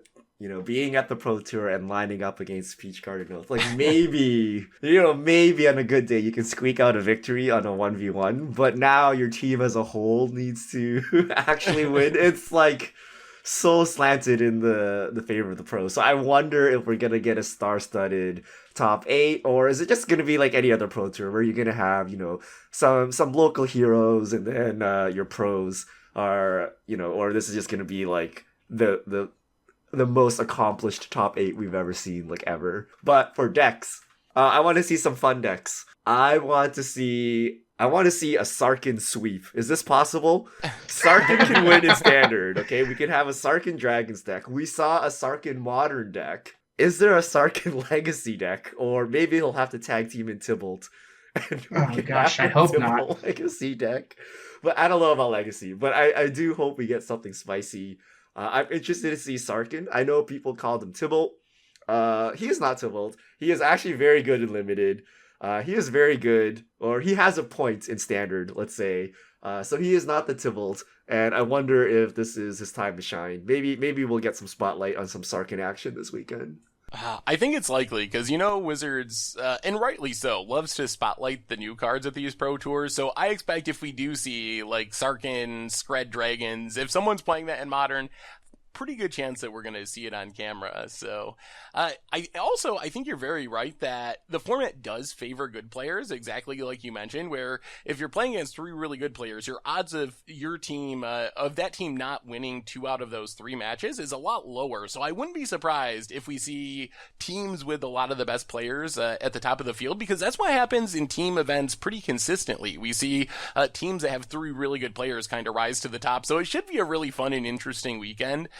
being at the Pro Tour and lining up against Peach Garden Oath. Like, maybe on a good day you can squeak out a victory on a 1v1, but now your team as a whole needs to actually win. It's, like, so slanted in the favor of the pros. So I wonder if we're going to get a star-studded top 8, or is it just going to be like any other Pro Tour where you're going to have, some local heroes, and then your pros are, or this is just going to be like the most accomplished top 8 we've ever seen, like, ever. But for decks, I want to see some fun decks. I want to see a Sarkhan sweep. Is this possible? Sarkhan can win in Standard, okay? We can have a Sarkhan Dragons deck. We saw a Sarkhan Modern deck. Is there a Sarkhan Legacy deck? Or maybe he'll have to tag team in Tybalt. Oh gosh, I hope not. Legacy deck. But I don't know about Legacy. But I do hope we get something spicy. I'm interested to see Sarkhan. I know people called him Tybalt. He is not Tybalt. He is actually very good in Limited. He is very good, or he has a point in Standard, let's say. So he is not the Tybalt, and I wonder if this is his time to shine. Maybe we'll get some spotlight on some Sarkhan action this weekend. I think it's likely, because, Wizards, and rightly so, loves to spotlight the new cards at these Pro Tours, so I expect if we do see, like, Sarkhan, Scred Dragons, if someone's playing that in Modern, pretty good chance that we're going to see it on camera. So I think you're very right that the format does favor good players, exactly like you mentioned, where if you're playing against 3 really good players, your odds of your team, of that team not winning 2 out of those 3 matches is a lot lower. So I wouldn't be surprised if we see teams with a lot of the best players at the top of the field, because that's what happens in team events pretty consistently. We see teams that have 3 really good players kind of rise to the top. So it should be a really fun and interesting weekend.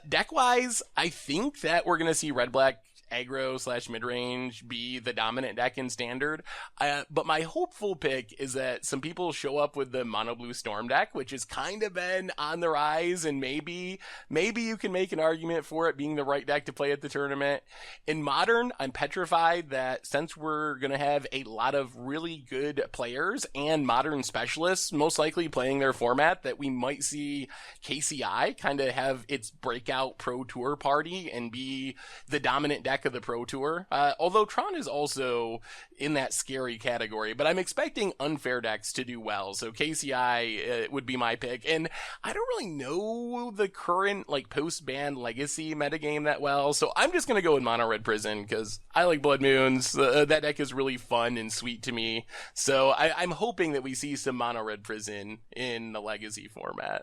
Deck-wise, I think that we're going to see Red-Black aggro / mid-range be the dominant deck in Standard. But my hopeful pick is that some people show up with the Mono Blue Storm deck, which has kind of been on the rise, and maybe you can make an argument for it being the right deck to play at the tournament. In Modern, I'm petrified that since we're going to have a lot of really good players and Modern specialists most likely playing their format, that we might see KCI kind of have its breakout Pro Tour party and be the dominant deck of the Pro Tour. Although Tron is also in that scary category, but I'm expecting unfair decks to do well. So KCI would be my pick. And I don't really know the current like post-ban legacy metagame that well, so I'm just going to go with Mono Red Prison because I like Blood Moons. That deck is really fun and sweet to me. So I'm hoping that we see some Mono Red Prison in the legacy format.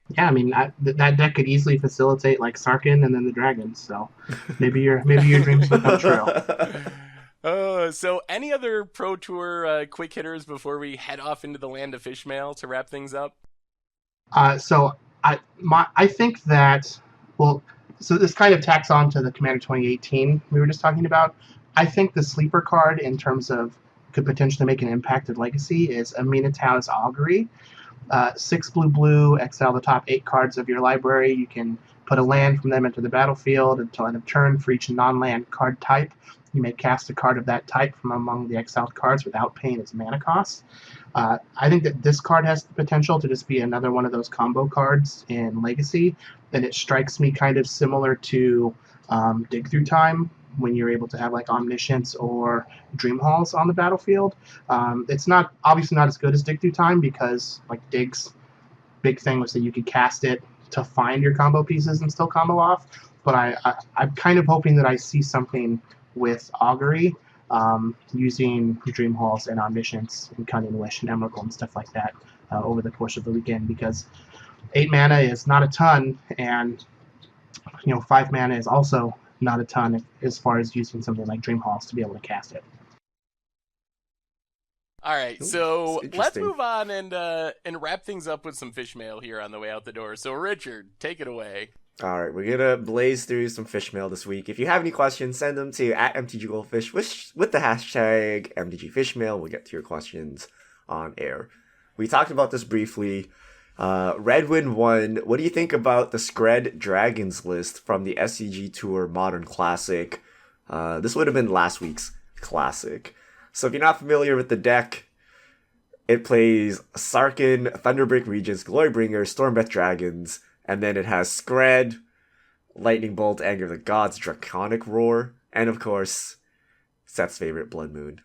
Yeah, I mean that deck could easily facilitate like Sarkin and then the Dragons. So maybe your dreams will come true. So any other Pro Tour quick hitters before we head off into the land of Fishmail to wrap things up? So I think that so this kind of tacks on to the Commander 2018 we were just talking about. I think the sleeper card in terms of could potentially make an impact at Legacy is Aminatau's Augury. 6 blue, exile the top 8 cards of your library. You can put a land from them into the battlefield until end of turn. For each non-land card type, you may cast a card of that type from among the exiled cards without paying its mana cost. I think that this card has the potential to just be another one of those combo cards in Legacy, and it strikes me kind of similar to Dig Through Time, when you're able to have like Omniscience or Dream Halls on the battlefield. It's not obviously not as good as Dig Through Time because like Dig's big thing was that you could cast it to find your combo pieces and still combo off. But I'm kind of hoping that I see something with Augury using Dream Halls and Omniscience and Cunning Wish and Emrakul and stuff like that over the course of the weekend, because 8 mana is not a ton, and 5 mana is also not a ton as far as using something like Dream Halls to be able to cast it. All right, so let's move on and wrap things up with some fish mail here on the way out the door. So Richard, take it away. All right, we're gonna blaze through some fish mail this week. If you have any questions, send them to @MTGGoldfish with the hashtag MTGFishmail. We'll get to your questions on air. We talked about this briefly. Redwind 1, what do you think about the Skred Dragons list from the SCG Tour Modern Classic? This would have been last week's Classic. So if you're not familiar with the deck, it plays Sarkin, Thunderbreak Regents, Glorybringer, Stormbreath Dragons, and then it has Skred, Lightning Bolt, Anger of the Gods, Draconic Roar, and of course, Seth's favorite, Blood Moon.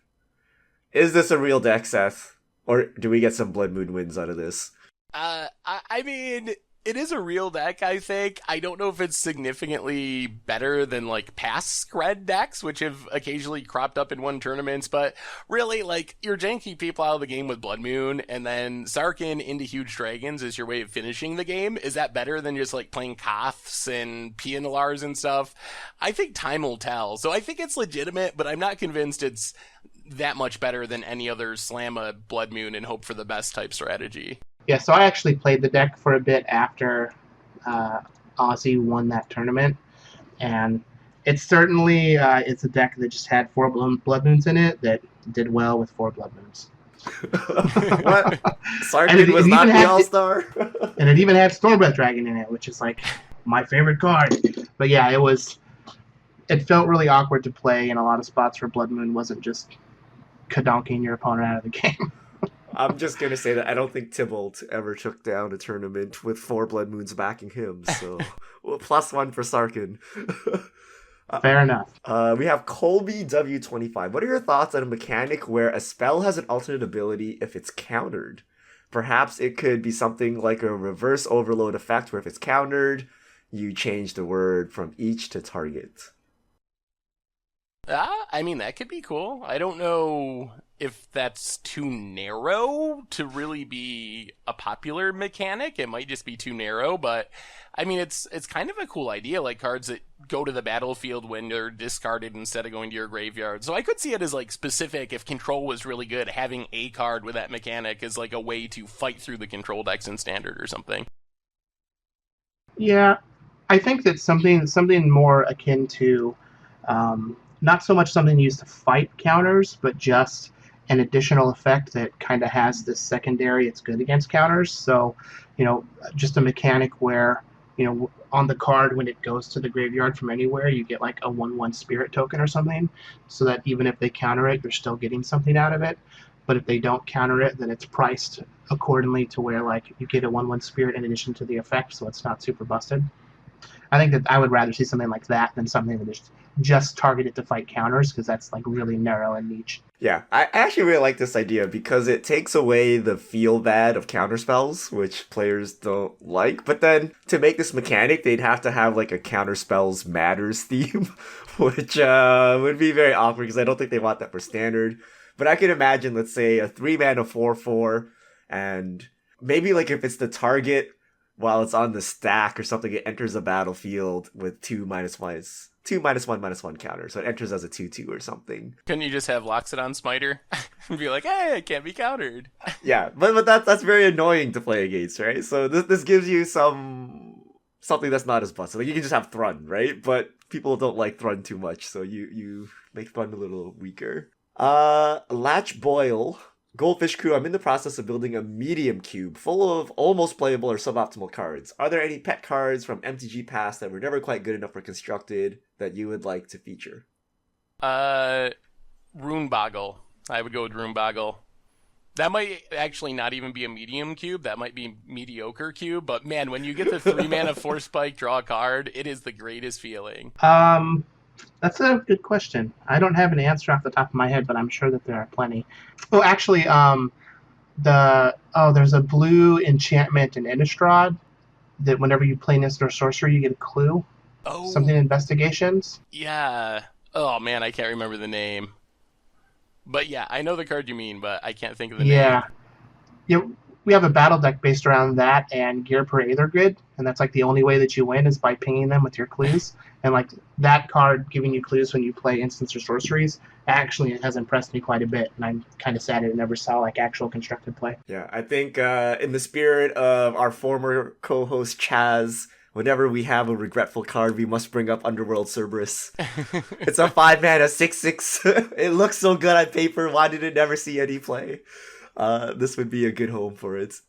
Is this a real deck, Seth? Or do we get some Blood Moon wins out of this? I mean, it is a real deck, I think. I don't know if it's significantly better than, like, past Skred decks, which have occasionally cropped up in one tournaments, but really, like, you're janky people out of the game with Blood Moon, and then Sarkin into Huge Dragons is your way of finishing the game. Is that better than just, like, playing Koths and Pianalars and stuff? I think time will tell. So I think it's legitimate, but I'm not convinced it's that much better than any other slam a Blood Moon and hope for the best type strategy. Yeah, so I actually played the deck for a bit after Ozzy won that tournament, and it's certainly it's a deck that just had 4 Blood Moons in it that did well with 4 Blood Moons. What? Sarkin was not the All-Star? And it even had Stormbreath Dragon in it, which is like my favorite card. But yeah, it felt really awkward to play in a lot of spots where Blood Moon wasn't just kadonking your opponent out of the game. I'm just going to say that I don't think Tybalt ever took down a tournament with 4 Blood Moons backing him, so +1 for Sarkin. Fair enough. We have Colby W25. What are your thoughts on a mechanic where a spell has an alternate ability if it's countered? Perhaps it could be something like a reverse overload effect where if it's countered, you change the word from each to target. I mean, that could be cool. I don't know if that's too narrow to really be a popular mechanic. It might just be too narrow, but I mean, it's kind of a cool idea, like cards that go to the battlefield when they're discarded instead of going to your graveyard. So I could see it as like specific if control was really good, having a card with that mechanic is like a way to fight through the control decks in Standard or something. Yeah, I think that something more akin to not so much something used to fight counters, but just an additional effect that kind of has this secondary. It's good against counters. So, just a mechanic where on the card when it goes to the graveyard from anywhere, you get like a 1/1 spirit token or something, so that even if they counter it, you're still getting something out of it. But if they don't counter it, then it's priced accordingly to where like you get a 1/1 spirit in addition to the effect, so it's not super busted. I think that I would rather see something like that than something that is just targeted to fight counters, because that's like really narrow and niche. Yeah, I actually really like this idea because it takes away the feel bad of counterspells, which players don't like. But then to make this mechanic, they'd have to have like a counterspells matters theme, which would be very awkward because I don't think they want that for standard. But I can imagine, let's say, a 3-mana 4/4, and maybe like if it's the target while it's on the stack or something, it enters the battlefield with 2 -1/-1 counter. So it enters as a 2/2 or something. Couldn't you just have Loxodon Smiter and be like, hey, it can't be countered? Yeah, but that's very annoying to play against, right? So this gives you something that's not as busted. Like you can just have Thrun, right? But people don't like Thrun too much, so you make Thrun a little weaker. Latch Boil. Goldfish Crew, I'm in the process of building a medium cube full of almost playable or suboptimal cards. Are there any pet cards from MTG past that were never quite good enough for constructed that you would like to feature? Runeboggle. I would go with Runeboggle. That might actually not even be a medium cube. That might be mediocre cube. But man, when you get the 3-mana Force Spike, draw a card, it is the greatest feeling. That's a good question. I don't have an answer off the top of my head, but I'm sure that there are plenty. Oh, actually, there's a blue enchantment in Innistrad that whenever you play Instant or Sorcery, you get a clue. Oh. Something investigations. Yeah. Oh, man, I can't remember the name. But yeah, I know the card you mean, but I can't think of the name. Yeah, we have a battle deck based around that and Gear per Aether Grid, and that's like the only way that you win is by pinging them with your clues. And like that card giving you clues when you play instants or sorceries actually has impressed me quite a bit, and I'm kind of sad I never saw like actual constructed play. Yeah, I think in the spirit of our former co-host Chaz, whenever we have a regretful card, we must bring up Underworld Cerberus. It's a 5-mana 6/6. It looks so good on paper. Why did it never see any play? This would be a good home for it.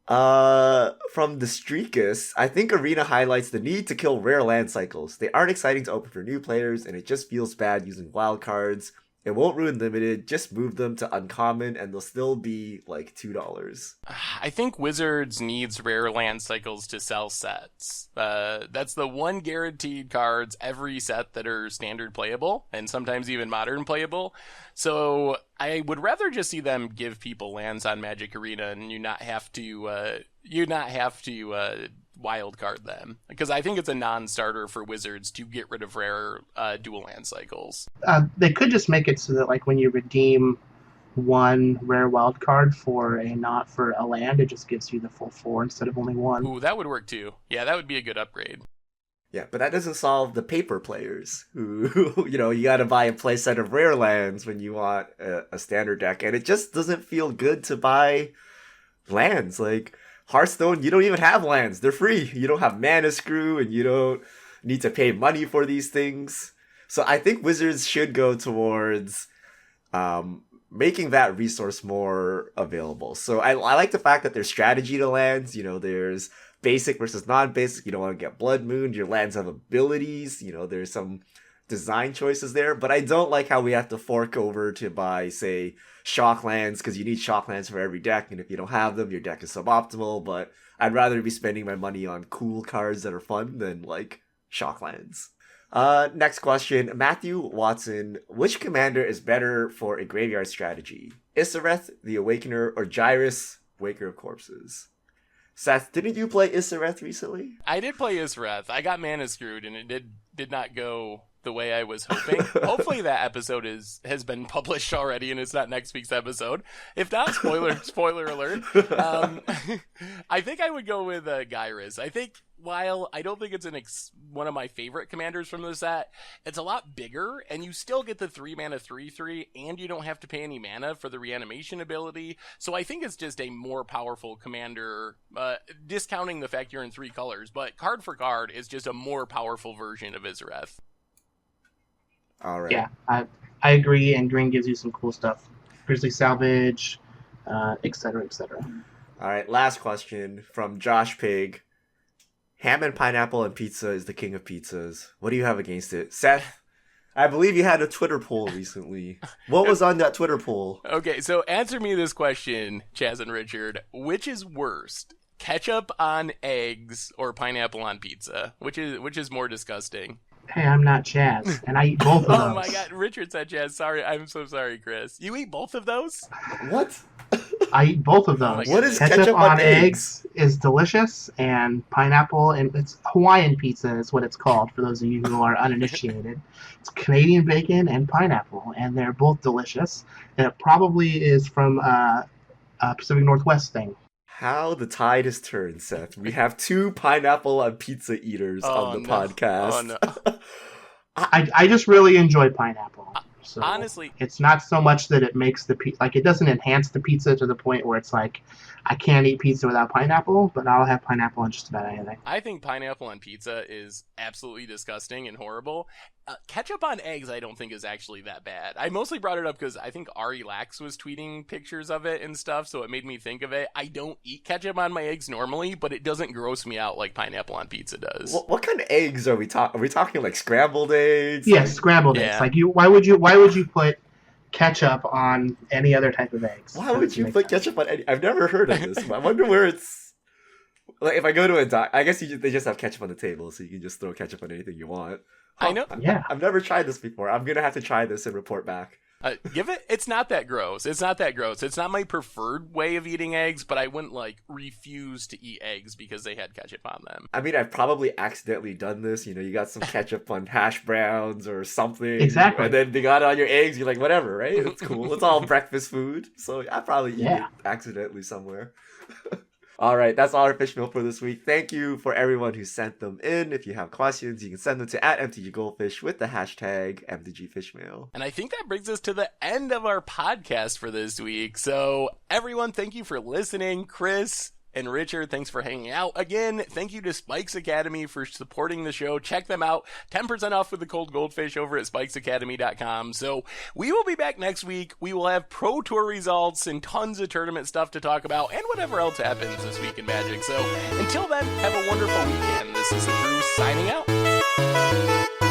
From the Streakus, I think Arena highlights the need to kill rare land cycles. They aren't exciting to open for new players, and it just feels bad using wild cards. It won't ruin limited, just move them to uncommon, and they'll still be like $2. I think Wizards needs rare land cycles to sell sets. That's the one guaranteed cards every set that are standard playable, and sometimes even modern playable. So I would rather just see them give people lands on Magic Arena, and you not have to wild card them, because I think it's a non-starter for Wizards to get rid of rare dual land cycles. They could just make it so that like when you redeem one rare wild card for a land, it just gives you the full 4 instead of only 1. Ooh, that would work too. Yeah, that would be a good upgrade. Yeah, but that doesn't solve the paper players who, you gotta buy a playset of rare lands when you want a standard deck, and it just doesn't feel good to buy lands. Like Hearthstone, you don't even have lands. They're free. You don't have mana screw, and you don't need to pay money for these things. So I think Wizards should go towards making that resource more available. So I like the fact that there's strategy to lands. There's basic versus non-basic. You don't want to get Blood Moon. Your lands have abilities. There's some design choices there. But I don't like how we have to fork over to buy, say, shock lands, because you need shock lands for every deck, and if you don't have them, your deck is suboptimal. But I'd rather be spending my money on cool cards that are fun than like shock lands. Next question, Matthew Watson, which commander is better for a graveyard strategy? Isareth, the Awakener, or Gyrus, Waker of Corpses? Seth, didn't you play Isareth recently? I did play Isareth. I got mana screwed, and it did not go the way I was hoping. Hopefully that episode has been published already and it's not next week's episode. If not, spoiler alert. I think I would go with Gyrus. I think while I don't think it's one of my favorite commanders from the set, it's a lot bigger, and you still get the 3-mana 3/3, and you don't have to pay any mana for the reanimation ability. So I think it's just a more powerful commander, discounting the fact you're in 3 colors, but card for card is just a more powerful version of Izareth. All right. Yeah, I agree, and green gives you some cool stuff. Grizzly Salvage, etc., etc. All right, last question from Josh Pig. Ham and pineapple and pizza is the king of pizzas. What do you have against it? Seth, I believe you had a Twitter poll recently. What was on that Twitter poll? Okay, so answer me this question, Chaz and Richard. Which is worst? Ketchup on eggs or pineapple on pizza? Which is more disgusting? Hey, I'm not Chaz, and I eat both of those. Oh my god, Richard said Chaz. Sorry, I'm so sorry, Chris. You eat both of those? What? I eat both of those. What is ketchup on eggs? Is delicious, and pineapple, and it's Hawaiian pizza is what it's called for those of you who are uninitiated. It's Canadian bacon and pineapple, and they're both delicious. And it probably is from a Pacific Northwest thing. How the tide has turned, Seth. We have 2 pineapple on pizza eaters on the podcast. Oh no. I just really enjoy pineapple. So honestly, it's not so much that it makes the pizza, like it doesn't enhance the pizza to the point where it's like I can't eat pizza without pineapple, but I'll have pineapple on just about anything. I think pineapple on pizza is absolutely disgusting and horrible. Ketchup on eggs I don't think is actually that bad. I mostly brought it up because I think Ari Lax was tweeting pictures of it and stuff, so it made me think of it. I don't eat ketchup on my eggs normally, but it doesn't gross me out like pineapple on pizza does. What kind of eggs are we talking? Are we talking like scrambled eggs? Yes, scrambled eggs. Like why would you put ketchup on any other type of eggs? Why would you put ketchup on any? I've never heard of this. I wonder where it's. Like if I go to a I guess they just have ketchup on the table, so you can just throw ketchup on anything you want. I know. I've never tried this before. I'm gonna have to try this and report back. It's not that gross. It's not my preferred way of eating eggs, but I wouldn't refuse to eat eggs because they had ketchup on them. I mean, I've probably accidentally done this. You got some ketchup on hash browns or something. Exactly. And then they got it on your eggs. You're like, whatever, right? It's cool. It's all breakfast food. So I probably eat it accidentally somewhere. All right, that's all our fish mail for this week. Thank you for everyone who sent them in. If you have questions, you can send them to @MTGGoldfish with the hashtag MTGFishmail. And I think that brings us to the end of our podcast for this week. So everyone, thank you for listening. Chris and Richard, thanks for hanging out again. Thank you to Spikes Academy for supporting the show. Check them out. 10% off with the cold goldfish over at spikesacademy.com. So we will be back next week. We will have Pro Tour results and tons of tournament stuff to talk about and whatever else happens this week in Magic. So until then, have a wonderful weekend. This is the crew signing out.